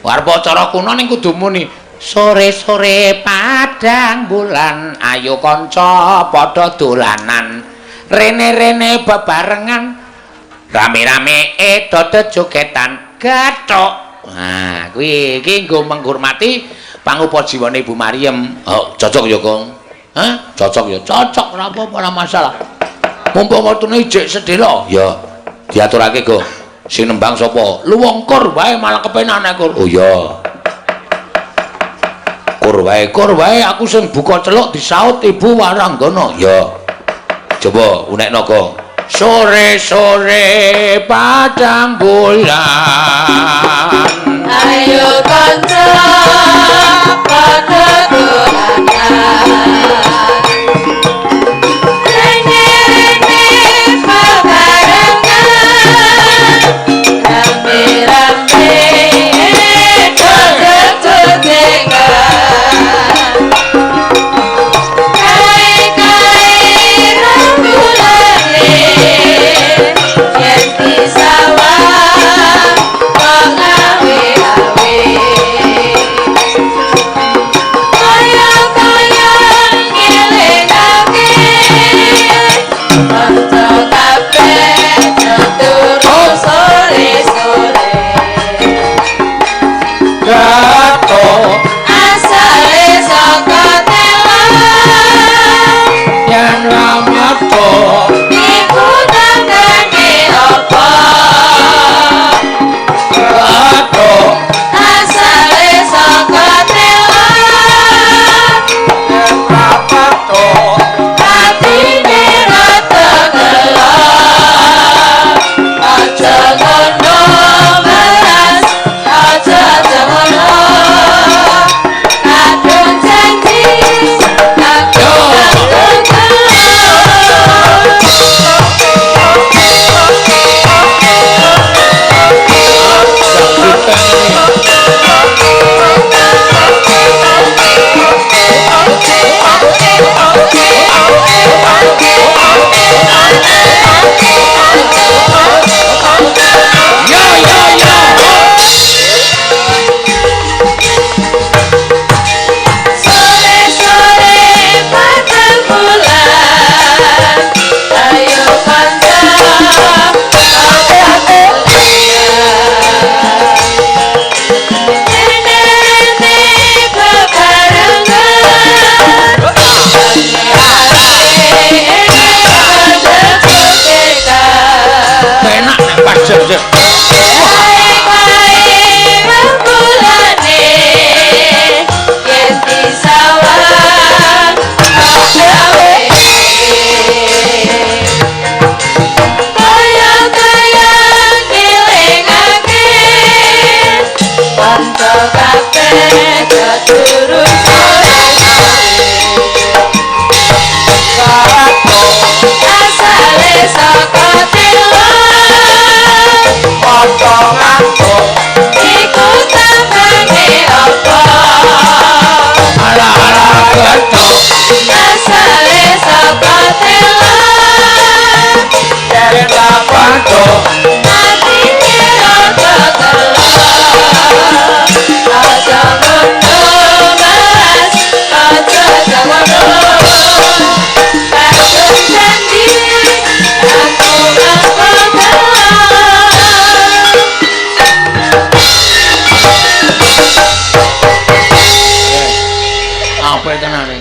[SPEAKER 1] Arep acara kuna ning kudu muni. Sore-sore padang bulan, ayo kanca padha dolanan. Rene-rene bebarengan. Rame-rame dodo jogetan gathok. Nah, kuwi iki nggo menghormati pangupa jiwane Ibu Maryam. Oh, cocok ya, Kong. Hah? Cocok ya, cocok ora apa-apa ora masalah. Mumpung wektune ijek sedhela, ya diaturake, Go. Sing nembang sapa? Luwungkur wae malah kepenane, Kur. Oh iya. Kur wae aku sing buka celuk disaut Ibu Waranggana. Ya. Coba unekno, Go. Sore-sore padang bulan.
[SPEAKER 3] Ayo kanca padha dolanan. Rene-rene bebarengan. Rame-rame dodo-dodengan. Kae-kae rambulane yen disawang pengawe-awe. Kaya-kaya ngelingake kanca kabeh turu sore-sore.
[SPEAKER 1] Gathok
[SPEAKER 3] Asale saka telan
[SPEAKER 1] yen rameto
[SPEAKER 3] iku tandane apa?
[SPEAKER 1] gathok
[SPEAKER 3] Asale saka telan
[SPEAKER 1] rameto
[SPEAKER 3] atine rada gelap. Aja ngono Mas, aja ngono. Kadung janji aku sore-sore padang bulan. Ayo kanca padha dolanan. Rene-rene bebarengan.
[SPEAKER 1] enak nek pas jek.
[SPEAKER 3] Kae-kae rambulane yen disawang gawe. Kaya-kaya ngelingake kanca kabeh turu sore-sore. Asale saka telan iku tambane apa?
[SPEAKER 1] Ala-ala gathok
[SPEAKER 3] Asale saka telan
[SPEAKER 1] yen rameto
[SPEAKER 3] atine rada gelap. Aja ngono Mas, aja ngono. Kadung janji aku
[SPEAKER 1] apa tenane?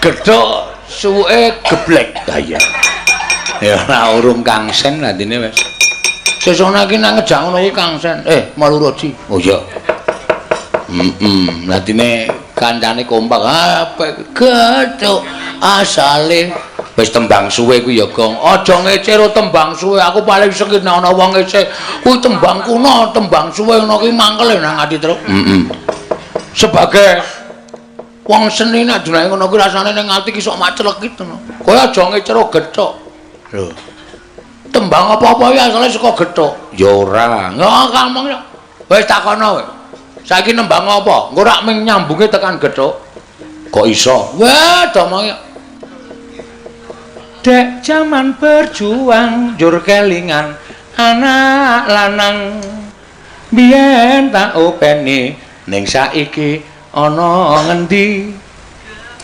[SPEAKER 1] Gethuk suweke geblek daya. Ya ora urung kangsen ladine wis. Sesuk iki nang ngejak ngono kuwi kangsen. Maluroji. Oh iya. Ladine kancane kompak. Apa gethuk asale
[SPEAKER 2] Wis tembang suwe kuwi ya, Gong. Aja ngecer tembang suwe. Aku paling sengit nek ana wong ngece. Kuwi tembang kuno, tembang suwe ngono kuwi mangkel nang ati terus. Sebagai wong seni nek dunane ngono kuwi rasane ning ati ki sok macelekit ngono. Kowe aja ngecer gethuk. Lho. Tembang apa-apa ya asale saka gethuk. Ya ora. Nggak kamong ya. Wis takono kowe. Saiki nembang apa? Engko rak ming nyambunge tekan gethuk. Kok iso? Wah, domong ya. Dek jaman berjuang jur kelingan anak lanang biyen tak openi ning saiki ana ngendi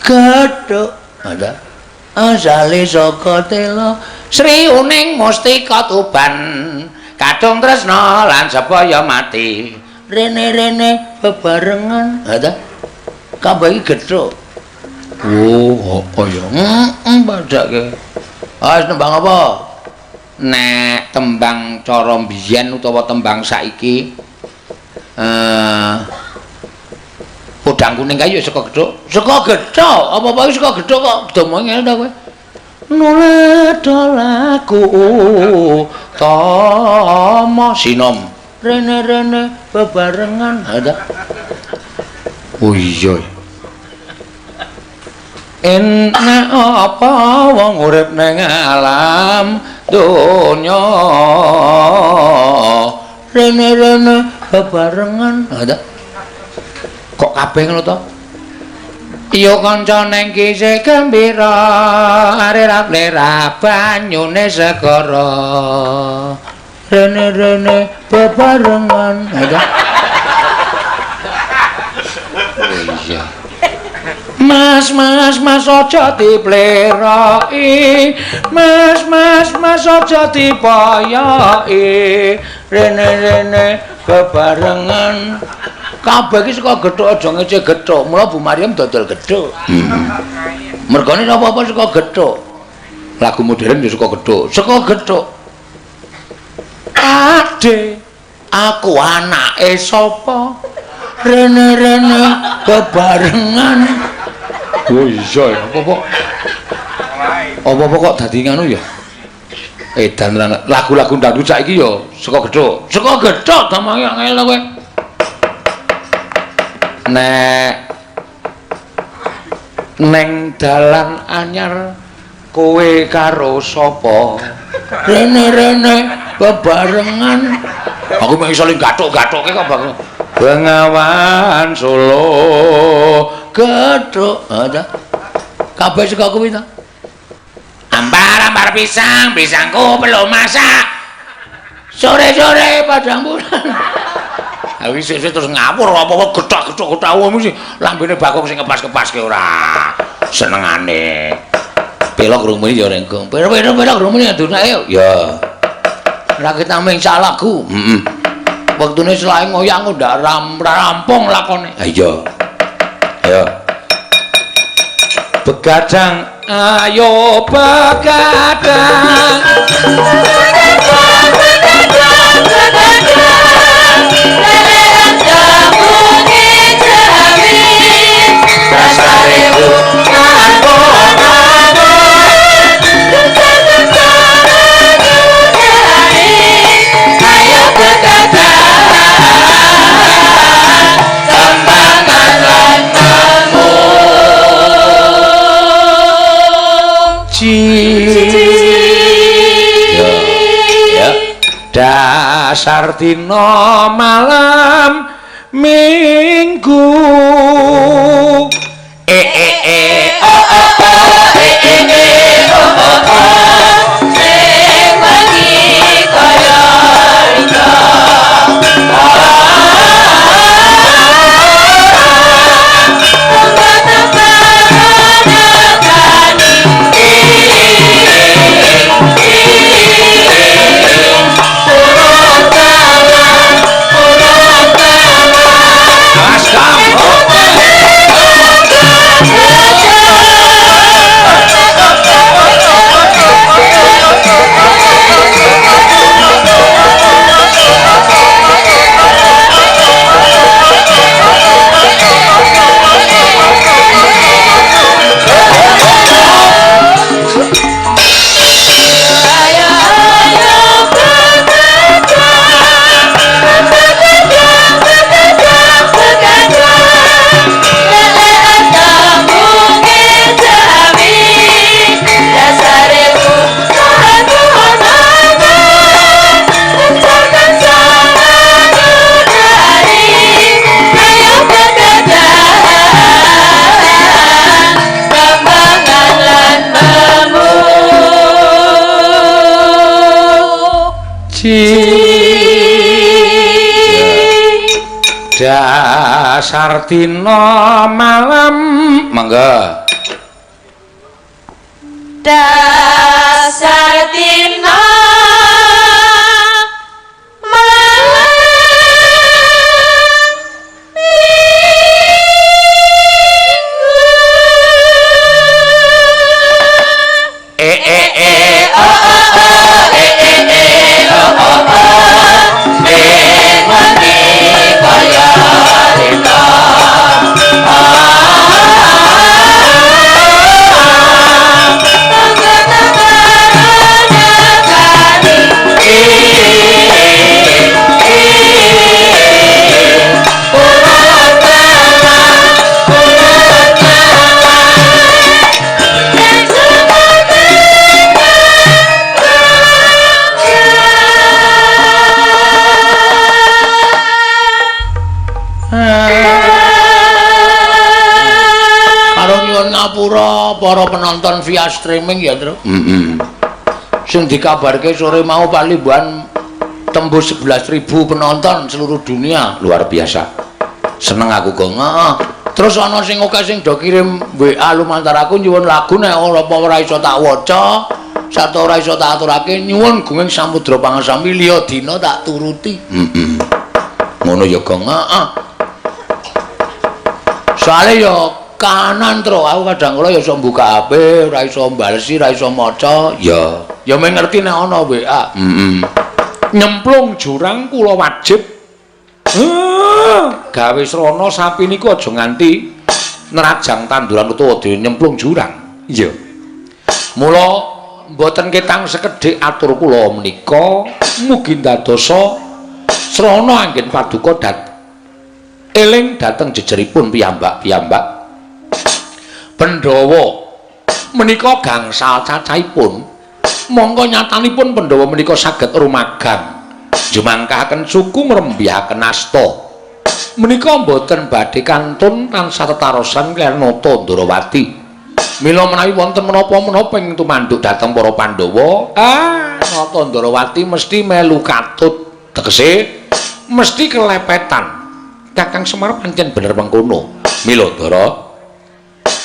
[SPEAKER 2] gethuk ada asale saka tela Sri Uning Mustika Tuban kadung tresna lan supaya mati rene-rene bebarengan ada kabeh gethuk. Oh ya padake. Wis tembang apa? Nek tembang cara mbiyen utawa tembang saiki podang kuning kayu saka gethuk. Saka gethuk. Apa-apa iki saka gethuk kok domong ngene ta kowe. Nuledolaku tama sinom. Rene-rene bebarengan. Ada. Oh iya. Enak apa wong urip ning alam donya rene-rene bebarengan ada kok kabeh ngono to ya kanca ning kisih gembira arep-arep banyune segara rene-rene bebarengan ada oh iya Mas aja dipleroki Mas aja dipoyoki rene-rene bebarengan kabeh iki saka gethuk aja ngece gethuk mula Bu Maryam dodol gethuk mergane apa-apa saka gethuk lagu modern ya saka gethuk ade aku anake sapa rene-rene bebarengan oh iya apa-apa kok dadi ngono ya edan lagu-lagu dangdut saiki ya saka gethuk gampang ngene kowe nek neng dalan anyar kowe karo sapa rene-rene bebarengan aku mek iso gathuk-gathuke kok Bang Bengawan Solo gethuk ada kabeh saka kuwi ta ambar pisangku belum masak sore-sore padang bulan aku sesuk terus ngapur apa-apa gethuk mesti lambene bakung sing kepas-kepaske ora senengane pelok rumene ya rengkong pelok rumene adunake ya ora kita ming lagu wektune selae ngoyang ndak rampung lakone. Ha iya. Ayo. Begadang ayo begadang. Dasar dina malam minggu
[SPEAKER 3] sing wengi kaya rika
[SPEAKER 2] dasar dina malam mangga
[SPEAKER 3] dasar dina
[SPEAKER 2] para penonton via streaming ya, Tru. Sing dikabarke sore mau Palimban tembus 11.000 penonton seluruh dunia. Luar biasa. Seneng aku kok. Terus ana sing oke sing do kirim WA lumantar aku nyuwun lagu nek ora iso tak waca, sarta ora iso tak aturake nyuwun gunging Samudra Pangasami liya dina tak turuti. Ngono ya, Gong. Soale ya kanan Tru, aku kadang kala ya iso mbuka HP, ora iso mbalesi, ora iso maca, ya mung ngerti nek ana WA. Nyemplung jurang kula wajib. Gawe srana sapi niku aja nganti nerajang tanduran utawa dhewe nyemplung jurang. Iya. Mula mboten ketang sekedhik atur kula menika mugi dadosa srana anggen paduka eling dhateng jejeripun piyambak-piyambak. Pandhawa menika gangsal cacahipun mongko nyatanipun Pandhawa menika saged rumagang jumangkahaken suku ngrembyahaken asta menika boten badhe kantun tansah tetarosan kaliyan Nata Ndarawati. Mila menawi wonten menapa-menapa ing tumanduk dhateng para Pandhawa, Nata Ndarawati mesti melu katut, tegese mesti kelepetan. Kakang Semar pancen bener mengkono. Mila Ndara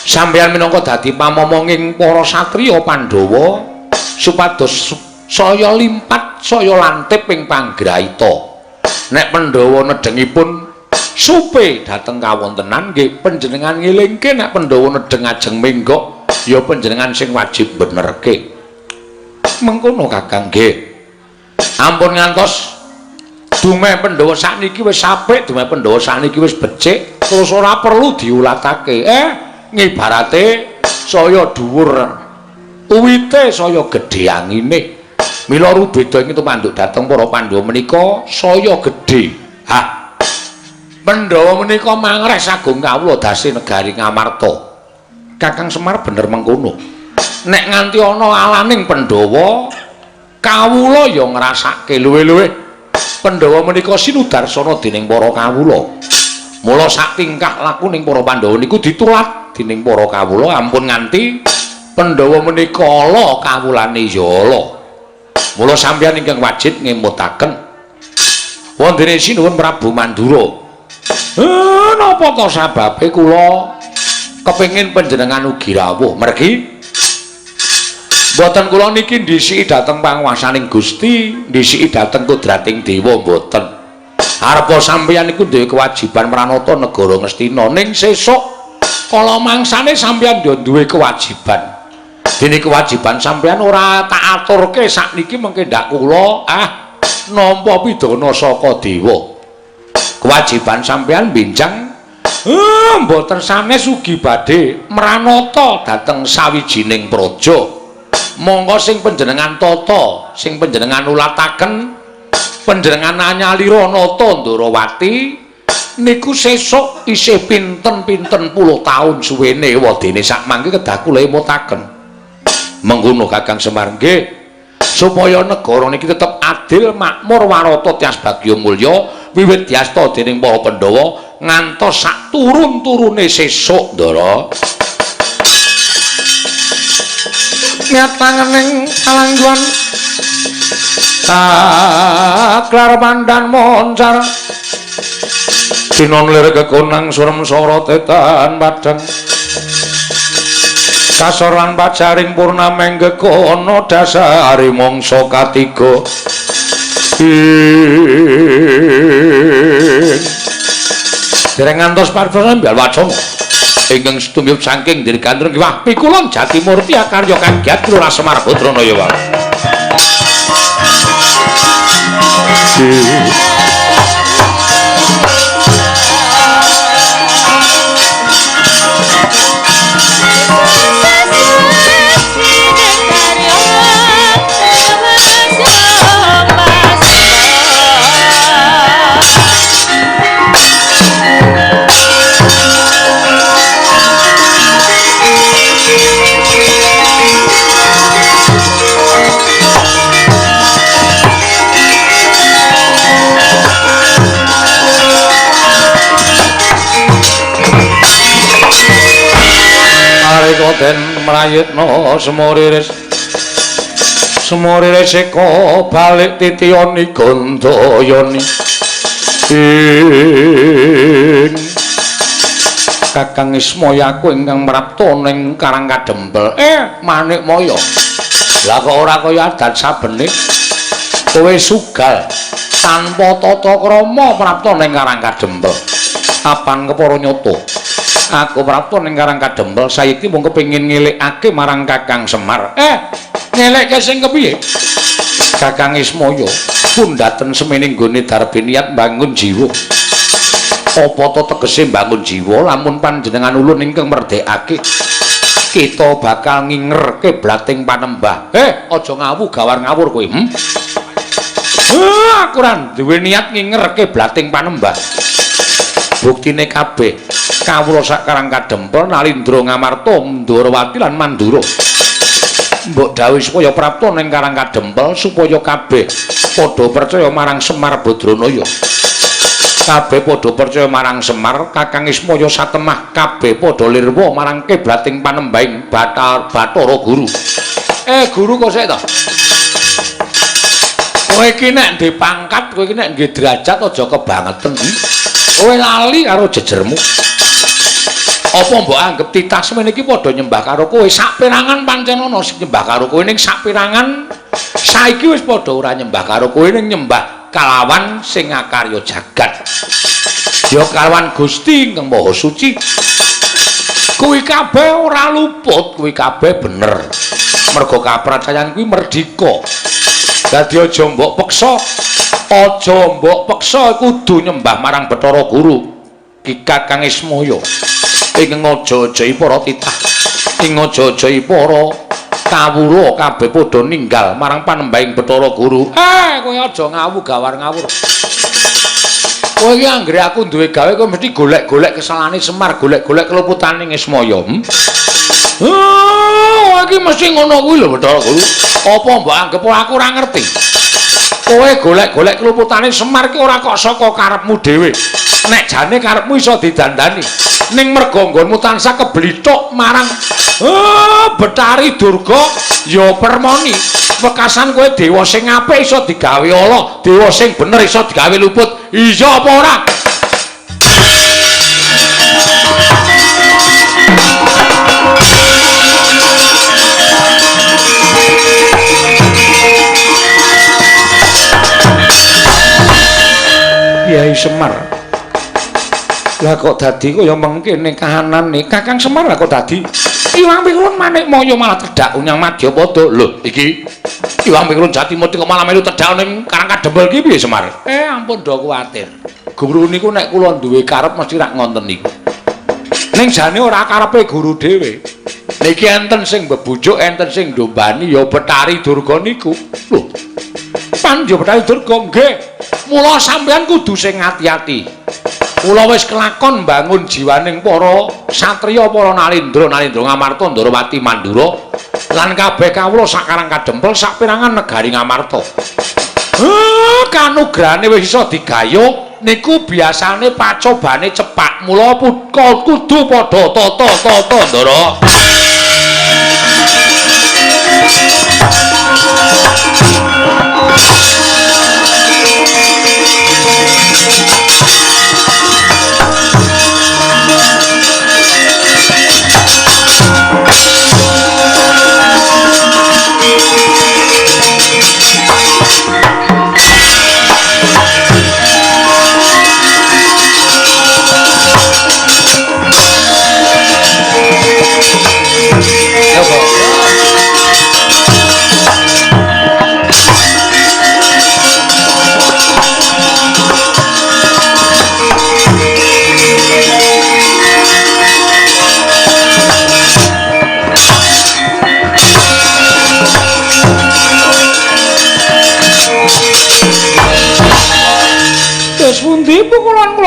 [SPEAKER 2] sampeyan minangka dadi pamomonging para satriya Pandhawa supados saya limpat saya lantip ing panggrahita. Nek Pandhawa nedengipun supe dhateng kawontenan nggih panjenengan ngelingke nek Pandhawa nedeng ajeng menggok ya panjenengan sing wajib benerke. Mengkono Kakang nggih. Ampun ngantos dumeh Pandhawa sakniki wis apik, dumeh Pandhawa sakniki wis becik, terus ora perlu diulatake. Ngibarate saya dhuwur uwite saya gedhe angine. Mila rubeda ing tumanduk dhateng para Pandhawa menika saya gedhe. Pandhawa menika mangres agung kawula dasi negari Ngamarta. Kakang Semar bener mengkono. Nek nganti ana alaning Pandhawa kawula ya ngrasake luwih-luwih Pandhawa menika sinudarsana dening para kawula. Mula sak tingkah laku ning para Pandhawa niku ditulat dening para kawula ampun nganti Pandhawa menika ala kawulane ya ala. Mula sampeyan ingkang wajib ngemutaken wondene sinuwun Prabu Mandura. Napa to sababe kula kepengin panjenengan ugi rawuh mergi mboten kula niki ndhisiki dhateng panguwasaning Gusti, ndhisiki dhateng kudrating dewa mboten. Arepa sampeyan niku duwe kewajiban mranata negara Ngastina ning sesuk kala mangsane sampeyan yo duwe kewajiban. Dene kewajiban sampeyan ora tak aturke sakniki mengke ndak kula nampa pidana saka dewa. Kewajiban sampeyan benjang mboten sanes ugi badhe mranata dhateng sawijining praja. Monggo sing panjenengan tata, sing panjenengan ulataken, panjenengan anyalira Nata Ndarawati niku sesuk isih pinten-pinten puluh taun suwene wadene sak mangke kedah kula emutaken. Mengkono Kakang Semar nggih supaya negara niki tetep adil, makmur, warata, tias bagya mulya wiwit diasta dening para Pandhawa ngantos sak turun-turune sesuk Ndara. Nyatangening kalangguan Aklar pandan moncar Sinon lir kekunang surem sorotetan padang Kasoran pacaring purnameng gekono dasari mongso katiga Dereng ngantos partosan bial wacana ingkang setumyup saking dirganteng kiwah pikulon Jatimurti akarya kagiat Lurah Semar Badranaya wae Den mrayitna semoriris eko balik titiyani gandayani Kakang Ismaya aku ingkang mrapta ning Karang Kadempel Manikmaya lah kok ora kaya adat sabene kowe sugal tanpa tata krama mrapta ning Karang Kadempel apan kepara nyata aku prapta ning Karang Kadempel saiki mung kepengin ngelikake marang Kakang Semar. Ngelekke sing kepiye? Kakang Ismaya pundhaten semene nggone darbe niat mbangun jiwa. Apa to tegese mbangun jiwa lamun panjenengan ulun ingkang merdekake kita bakal ngingerke blating panembah. Aja ngawu gawar ngawur kowe. Aku ora duwe niat ngingerke blating panembah. Buktine kabeh kawula sak Karang Kadempel Nalindra Ngamarta Ndarawati lan Mandura mbok dawuh supaya prapta ning Karang Kadempel supaya kabeh padha percaya marang Semar Badranaya kabeh padha percaya marang Semar Kakang Ismaya satemah kabeh padha lirwa marang kiblating panembahing Bathara Guru guru kok sik to kowe iki nek ndek pangkat kowe iki nek nggih derajat aja kebangetan kowe lali karo jejermu apa mbok anggap titah semene iki padha nyembah karo kowe saperangan pancen ana sing nyembah karo kowe ning saperangan saiki wis padha ora nyembah karo kowe ning nyembah kalawan sing akarya jagat ya kalawan Gusti ingkang Maha Suci kuwi kabeh ora luput kuwi kabeh bener merga kapracayan kuwi merdika dadi aja mbok peksa kudu nyembah marang Bathara Guru Ki Kakang Ismaya ing aja-ajai para titah ing aja-ajai para kawula kabeh padha ninggal marang panembahing Bathara Guru kowe aja ngawu gawar ngawur kowe iki anggere aku duwe gawe kowe mesti golek-golek kesalahane Semar golek-golek keluputane Ismaya iki mesti ngono kuwi lho Bathara Guru apa mbok anggap aku ora ngerti kowe golek-golek keluputane Semar ki ora kok saka karepmu dhewe nek jane karepmu iso didandani ning merga nggonmu tansah keblithuk marang Betari Durga ya permoni wekasan kowe dewa sing apik iso digawe ala dewa sing bener iso digawe luput iya apa ora Kyai Semar lah kok dadi kaya mengkene kahanane Kakang Semar lah kok dadi Iwang Pikulun Manikmaya malah tedhak unyang Madyapada lho iki Iwang Pikulun Jatimurti kok malah melu tedhak ning Karang Kadempel iki piye Semar ampun do kuwatir guru niku nek kula duwe karep mesti rak ngonten niku ning jane ora karepe guru dhewe niki enten sing bebujuk enten sing ndombani ya Betari Durga niku lho pan ya Betari Durga nggih mula sampeyan kudu sing ati-ati kula wis kelakon mbangun jiwaning para satriya para Nalindra Ngamarta Ndarawati Mandura lan kabeh kawula sak Karang Kadempel sak pirangan negari Ngamarta kanugrahane wis iso digayuh niku biasane pacobane cepak mula kudu padha tata Ndara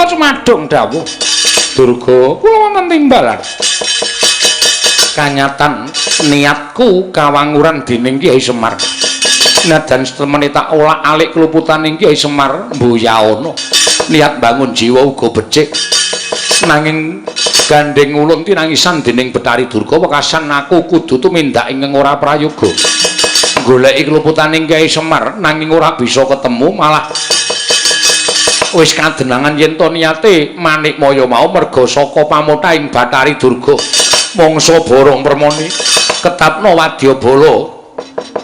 [SPEAKER 2] Sumadong dawuh. Durga, kula wonten timbalan. Kanyatan niatku kawanguran dening Kyai Semar. Nadan setemene tak olak-alik keluputaning Kyai Semar mboyaana. Niat bangun jiwa uga becik. Nanging gandeng ulun tinangisan dening Betari Durga wekasan aku kudu tumindak ing ora prayoga. Goleki keluputaning Kyai Semar nanging ora bisa ketemu malah wis kadenangan yen to niate Manikmaya mau merga saka pamothaing Bathari Durga mangsa borong permoni ketapna wadyabala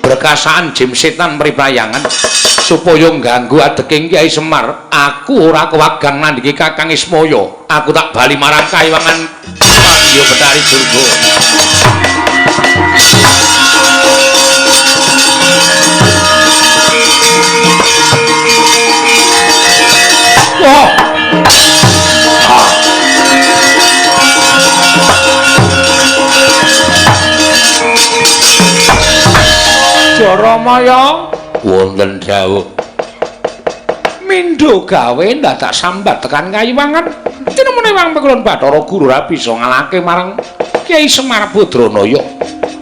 [SPEAKER 2] berkasaan jim setan mriprayangan supaya ngganggu adeking Kyai Semar aku ora kewagang nandhiki Kakang Ismaya aku tak bali marang kayiwangan Madya Bathari Durga. Wah. Jaramaya wonten dawuh. Mindho gawe ndadak sambat tekan kayiwangan. Tinemene Wang Pekulun Bathara Guru ora bisa ngalahake marang Kyai Semar Badranaya.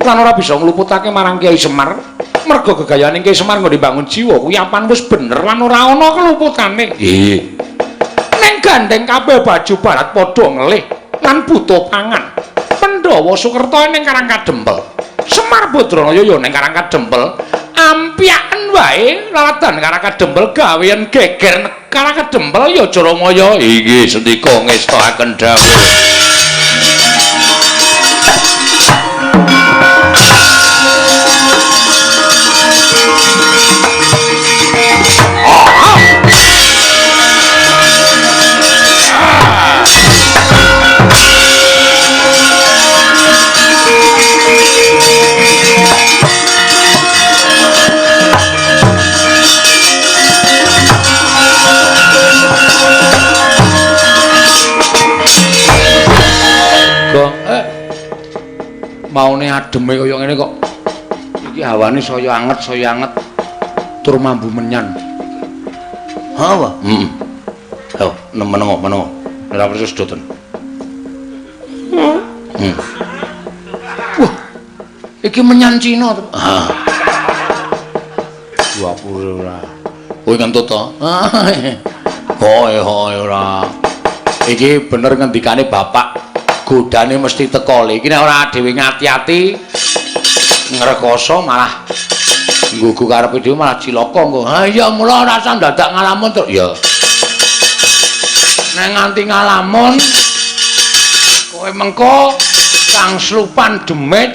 [SPEAKER 2] Lan ora bisa ngluputake marang Kyai Semar. Merga gegayane Kyai Semar nggo dibangun jiwa kuwi apan wis bener lan ora ana keluputane. Nggih. Ning gandeng kabeh baju barat padha ngelih lan butuh pangan. Pandhawa Sukerta ning Karang Kadempel. Semar Badranaya ya ning Karang Kadempel. Ampiaken wae laladan Karang Kadempel gawean geger Karang Kadempel ya Jaramaya. Inggih sendika ngestakaken dawuh. Maune ademe kaya ngene kok. Iki hawane saya anget. Tur mambu menyan. Ha apa? Heeh. Ayo, menengo. Ora perlu sedoten. Wah. Iki menyan Cina to. Ha. Wapure ora. Kowe ngentut to? Hoe ora. Iki bener ngendikane bapak. Godane mesti teko iki nek ora dhewe ngati-ati ngrekoso malah nggugu karepe dhewe malah cilaka engko. Ha iya mula ora usah dadak ngalamun to. Ya. Nek nganti ngalamun kowe mengko Kang Slupan Demit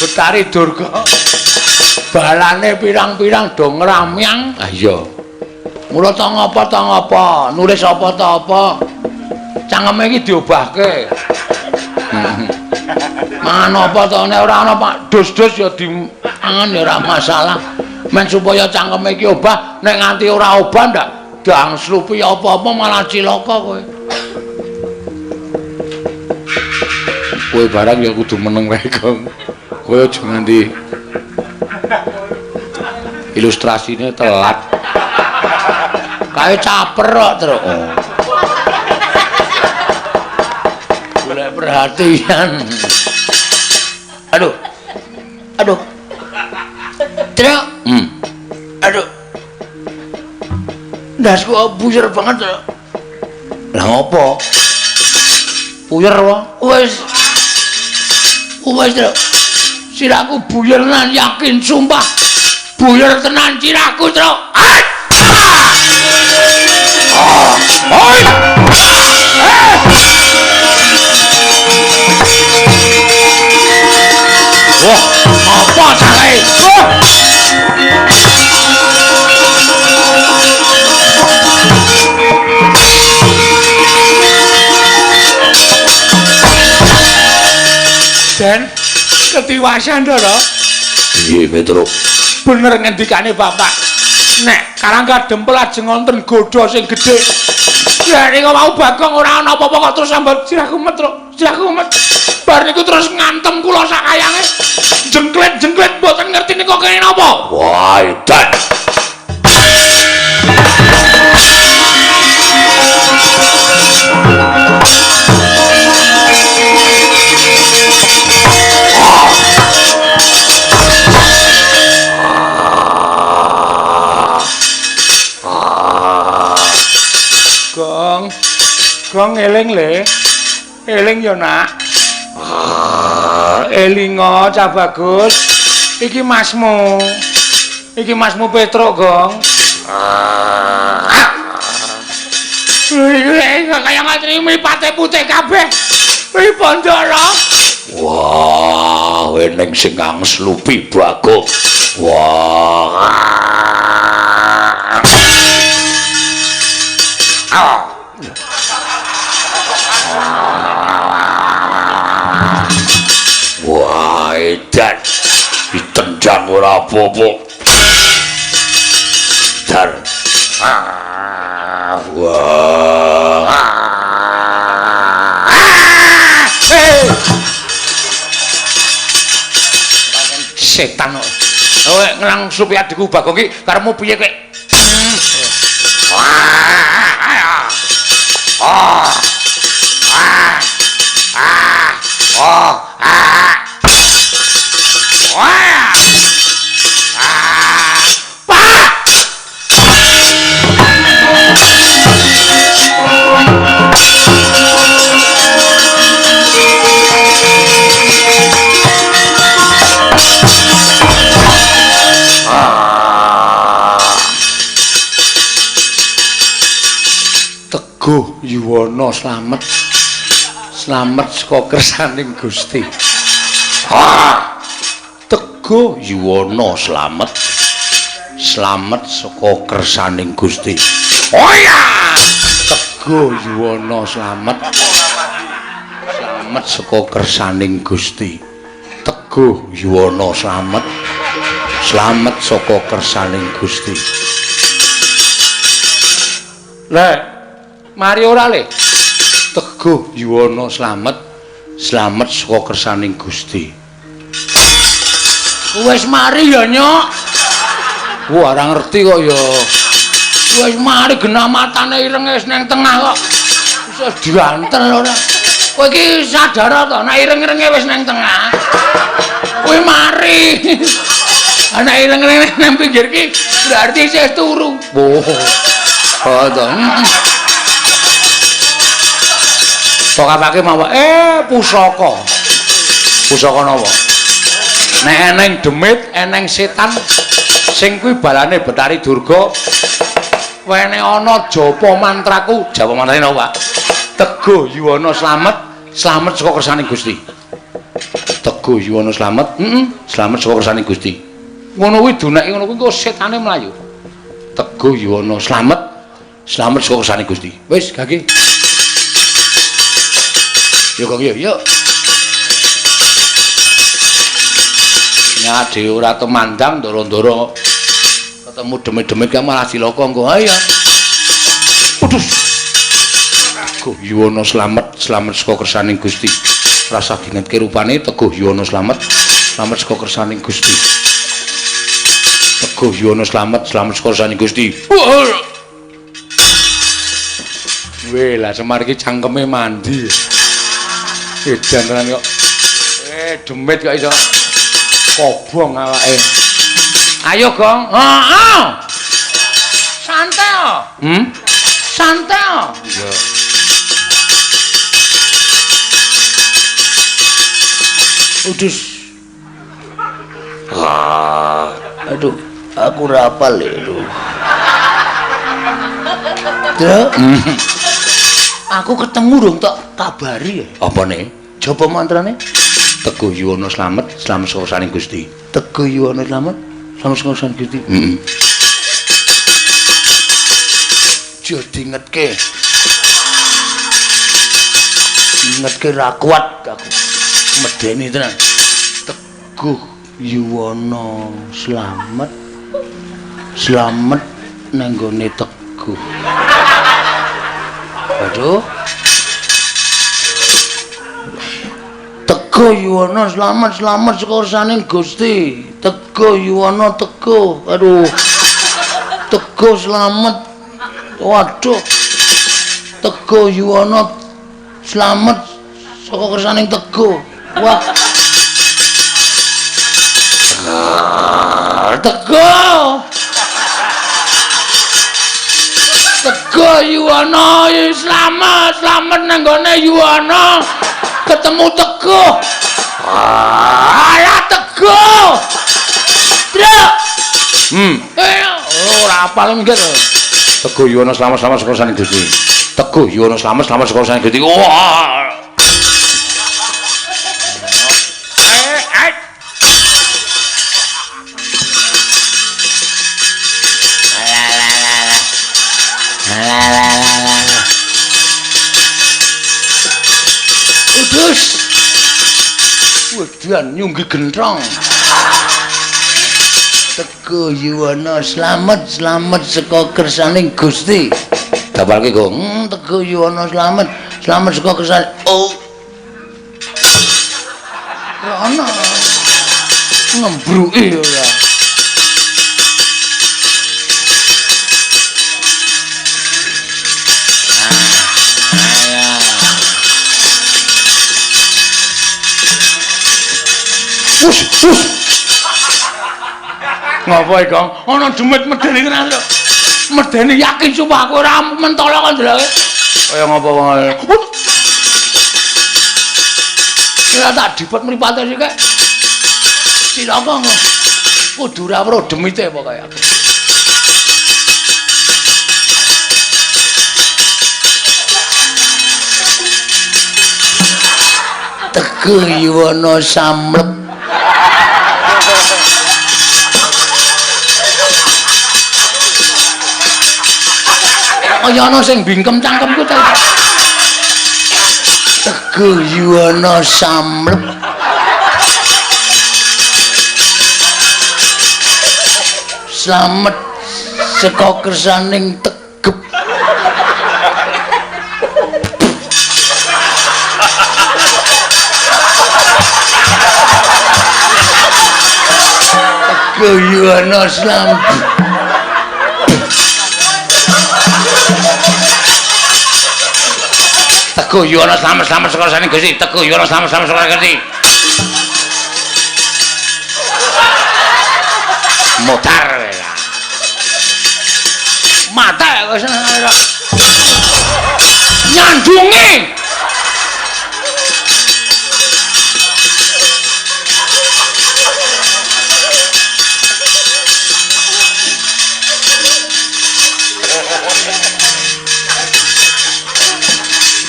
[SPEAKER 2] Betari Durga balane pirang-pirang do ngramyang. Ah iya. Mula to ngapa nulis apa to apa. Cangkeme iki diobahke. Mangan apa to nek ora ana Pak dus-dus ya dimangan ya ora masalah. Men supaya cangkeme iki obah, nek nganti ora obah ndak dang slupi apa-apa malah cilaka kowe. Kowe barang ya kudu meneng wae, Kang. Kowe aja nganti ilustrasine telat. Kae caper kok terus. Perhatian. Aduh. Truk. Aduh. Ndasku buyar banget, Truk. Lah ngopo? Buyar wae. Wis, Truk. Siraku buyar tenan yakin sumpah. Buyar tenan siraku, Truk. Oi! Wah, apa salah? Dan ketiwasan to, Iya, Petro. Bener ngendikane Bapak. Nek Karang Kadempel ajeng wonten godha sing gedhe. Ya nek mau Bagong ora ana apa-apa kok terus sambat sirahku metro. Bar niku terus ngantem kula sakayange. Jengklet mboten ngerti niku kene napa. Wah, edan. Gong eling le. Eling ya nak. Elingo Cah Bagus. Iki masmu. Iki masmu Petruk Gong. Kaya ngatri mripate putih kabeh. Wi Bandara.
[SPEAKER 1] Wah, eneng sing ngangslupi Bagong. Wah. Wah, edan. Ditendang ora apa-apa. Dar. Wah.
[SPEAKER 2] Setan kok. Kowe nglangsupi adikku Bagong iki karepmu piye kek? Teguh Yuwana slamet. Slamet saka kersaning Gusti. Teguh Yuwana slamet. Slamet saka kersaning Gusti. Oh ya! Teguh Yuwana slamet. Slamet saka kersaning Gusti. Teguh Yuwana slamet. Slamet saka kersaning Gusti. Lah mari ora le. Teguh Yuwana slamet. Slamet saka kersaning Gusti. Wis mari ya, Nyok. Wah, ora ngerti kok ya. Wis mari genah matane ireng wis nang tengah kok. Wis diantel ora. Kowe iki sadar to nek ireng-irenge wis nang tengah. Kowe mari. Ana ireng-ireng nang pinggir ki berarti isih turu. Oh to. Tok apake mawa pusaka. Pusaka napa? Nek eneng demit, eneng setan sing kuwi balane Betari Durga. Wene ana japa mantraku, japa mantrane napa? Teguh Yuwana slamet, slamet saka kersaning Gusti. Teguh Yuwana slamet, slamet saka kersaning Gusti. Ngono kuwi duneke ngono kuwi engko setane mlayu. Teguh Yuwana slamet, slamet saka kersaning Gusti. Wis, gage. Yo kok yo. Ya dhewe ora temandang ndoro-ndoro. Ketemu demit-demit ka malah cilaka engko. Ayo. Putus. Teguh Yuwana slamet, slamet saka kersaning Gusti. Rasa dingetke rupane Teguh Yuwana slamet, slamet saka kersaning Gusti. Teguh Yuwana slamet, slamet saka kersaning Gusti. Weh, lah Semar iki cangkeme mandi. Edan tenan kok. Demit kok iso kobong awake. Ayo, Gong. Heeh. Santai. Santai. Iya. Udus.
[SPEAKER 1] Aduh, aku ora apal lho.
[SPEAKER 2] Aku ketemu dong tak kabari ya.
[SPEAKER 1] Apa nih?
[SPEAKER 2] Japa mantrane? Teguh Yuwana slamet, slamet saka kersaning Gusti. Teguh Yuwana slamet, slamet saka kersaning Gusti. Jo dingetke. Dingetke ra kuat aku. Medeni tenan. Teguh Yuwana slamet. Slamet nang gone Teguh. Aduh. Teguh Yuwana slamet, slamet saka kersaning Gusti. Teguh Yuwana Teguh. Aduh. Teguh slamet. Waduh. Teguh Yuwana slamet saka kersaning Teguh. Wah. Teguh. Teguh Yuwana selamat nang gone Yuwana ketemu Teguh. Alah Teguh. Truk. Ora apal mikir. Teguh Yuwana selamat saka saning Gusti. Teguh Yuwana selamat saka saning Gusti. Wah. Udus. Wedan nyunggi gentrong. Teguh Yuwana selamat saka kersaning Gusti. Dapalke kok. Teguh Yuwana selamat saka kersaning. Oh. Ana ngembruki ora. Ngapa iki, Kang? Ana demit medeni kena lho. Medeni yakin sumpah aku ora mentolo kok ndelok. Kaya ngapa wae. Ya tak dipet mripate sik. Cilaka kok. Kudu ora weruh demite pokoke aku. Teguh Yuwana samlep. Kaya ana sing bingkem cangkemku ta. Teguh Yuwana samlep. Slamet saka kersaning tegep. Teguh Yuwana slamet. Teguh Yuwana selamat saka saning Gusti. Teguh Yuwana selamat saka Gusti. Motar wela. Mata wis nyandungi.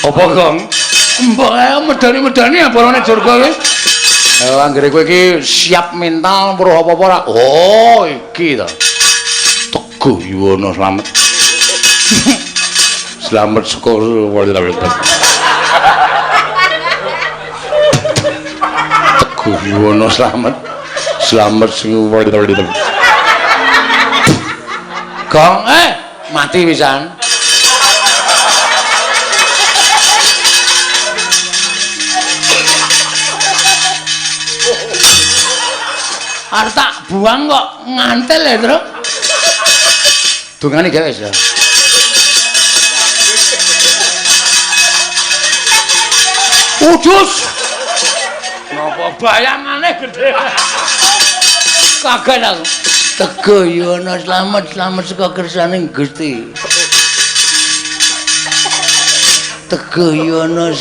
[SPEAKER 2] Apa Kang? Mbok ae medani apa ora Jurga wis? Anggere kowe iki siap mental weruh apa-apa ora? Oh, iki to. Teguh Yuwana selamat. Selamat sekolah walhamdulillah. Teguh Yuwana selamat. Selamat sekolah walhamdulillah. Kang, mati pisan. Arep tak buang kok ngantel ya, Tru. Dungane gawe ya. Udus. Napa bayangane gede. Kaget aku. Teguh Yuwana selamat saka kersaning Gusti. Teguh Yuwana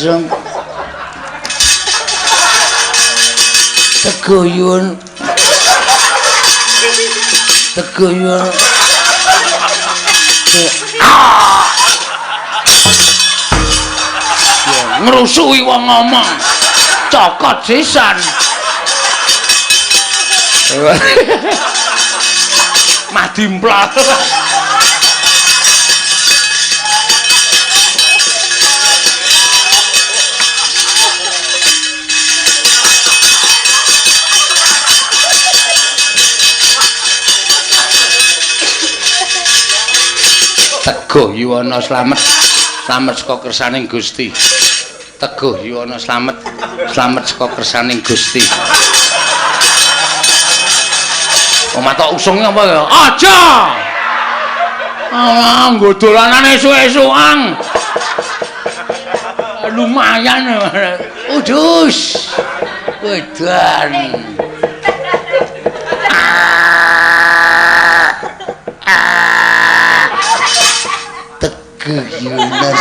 [SPEAKER 2] Teguh Yuwana Teguh Yuwana ngrusui wong ngomong cokot sisan madimplot Teguh Yuwana selamat saka kersaning Gusti. Teguh Yuwana selamat saka kersaning Gusti. Omah tok usunge apa ya? Aja. Ah, nggo dolanan esuk-esukan. Lumayan. Udus. Wedan. Teguh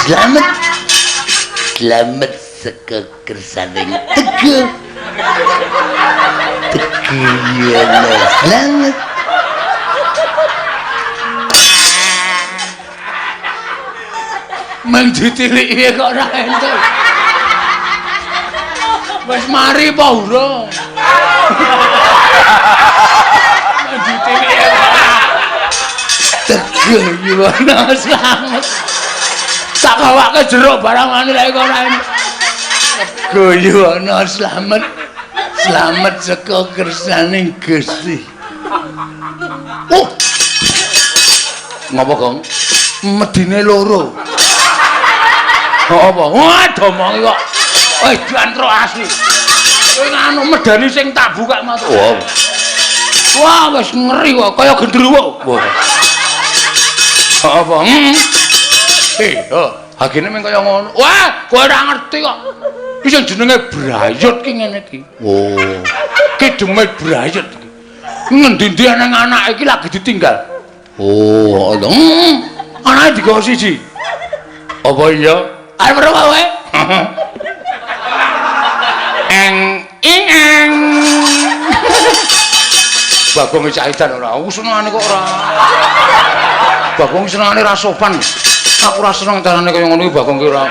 [SPEAKER 2] Slamet. Slamet saka kersaning Teguh. Teguh ya slamet. Mang ditiliki kok ora entuk. Wis mari apa urung? Mang ditiliki. Teguh Yono slamet. Tak kawake jero barang ngene lek kok ora entuk. Teguh Yono slamet. Slamet saka kersaning Gusti. Oh. Ngapa, Kang? Medine loro. Apa? Wah, domongi kok. Wis diantro asli. Kowe anu medani sing tak buka matu. Wow. Wah, wis ngeri kok, kaya gendruwo. Wah. Apa? Agene meng kaya ngono. Wah, kowe ora ngerti kok. Iki sing jenenge brayut ki ngene iki. Oh. Kideme brayut iki. Ngendi-endi nang anak iki lagi ditinggal. Oh, anake digawa siji. Apa iya? Arep ora wae. Eng. Bagong caitan ora senengane kok ora. Bagong senengane ra sopan. Aku ora seneng carane kaya ngono iki Bagong ki ora.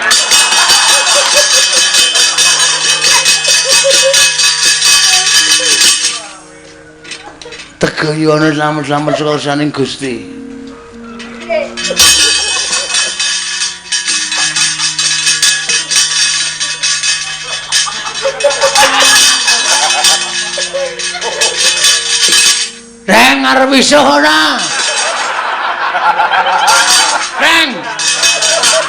[SPEAKER 2] Teguh Yono slamet-slamet saka saning Gusti. Reng arep wisuh ora? Reng.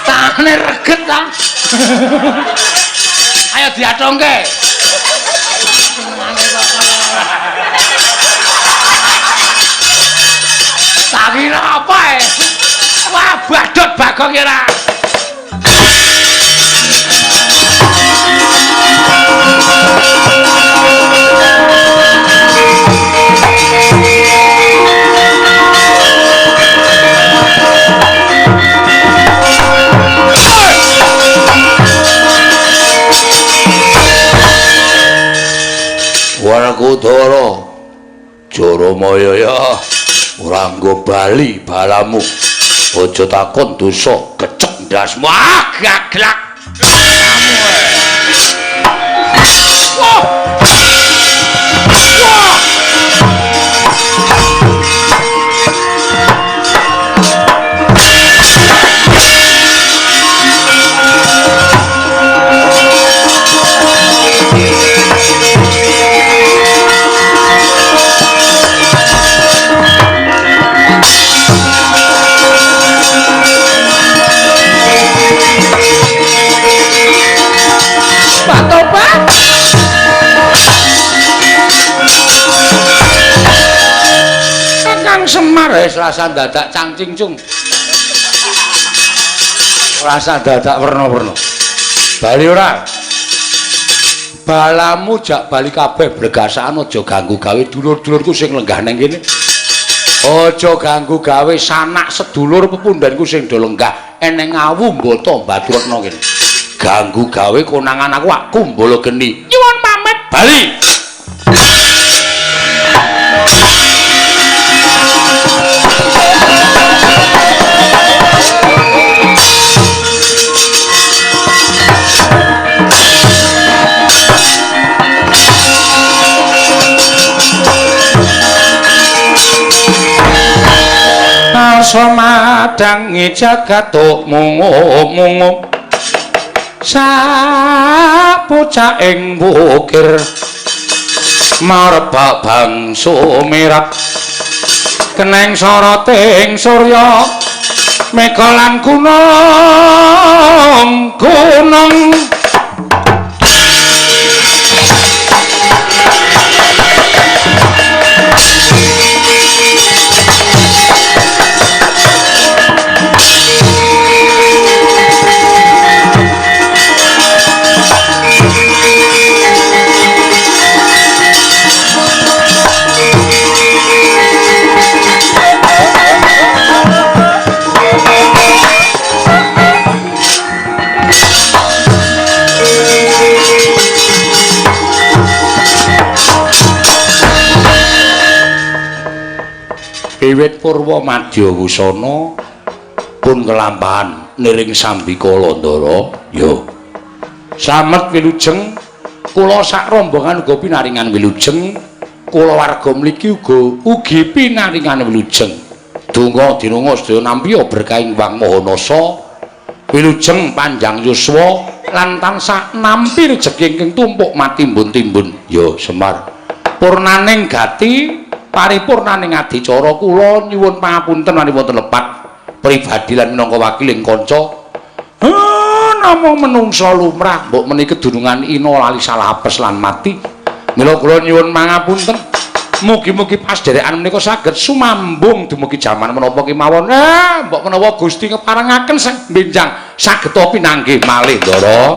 [SPEAKER 2] Tangane reget ta? Ayo diathongke. Tak kira apa Wah, badut Bagong kira. Warkudara Jaramaya ya ora nggo bali balamu aja takon dosa kecek ndasmu gaglak Semar rasa dadak cangcingcung rasa dadak werna-werna bali ora balamu jak bali kabeh blegasakan aja ganggu gawe dulur-dulurku sing lenggah nang kene aja ganggu gawe sanak sedulur pepundhanku sing do lenggah eneng awu mbata Baturetna kene ganggu gawe konangan aku kumbala geni nyuwun pamit bali Somadangi jagat mungu sapucak ing bukir marebak bangsa merah keneng soroting surya mega lan gunung
[SPEAKER 1] wiwit purwa madya wusana pun kelampahan niring Sambikala Ndara ya slamet wilujeng kula sak rombongan uga pinaringan wilujeng kula warga mliki ugi pinaringan wilujeng donga dinunga sedaya nampi berkahing Wang Mahanasa wilujeng panjang yuswa lan tansah nampi rejeki ingkang tumpuk matimbun-timbun ya Semar purnaning gati paripurnaning adicara kula nyuwun pangapunten menawi wonten lepat pribadi lan minangka wakiling kanca namung menungsa lumrah mbok menika kedunungan ina lali salah apes lan mati mila kula nyuwun pangapunten mugi-mugi pasderekan menika saged sumambung dumugi jaman menapa kemawon mbok menawa Gusti ngeparengaken sang benjang saged pinanggih malih Ndara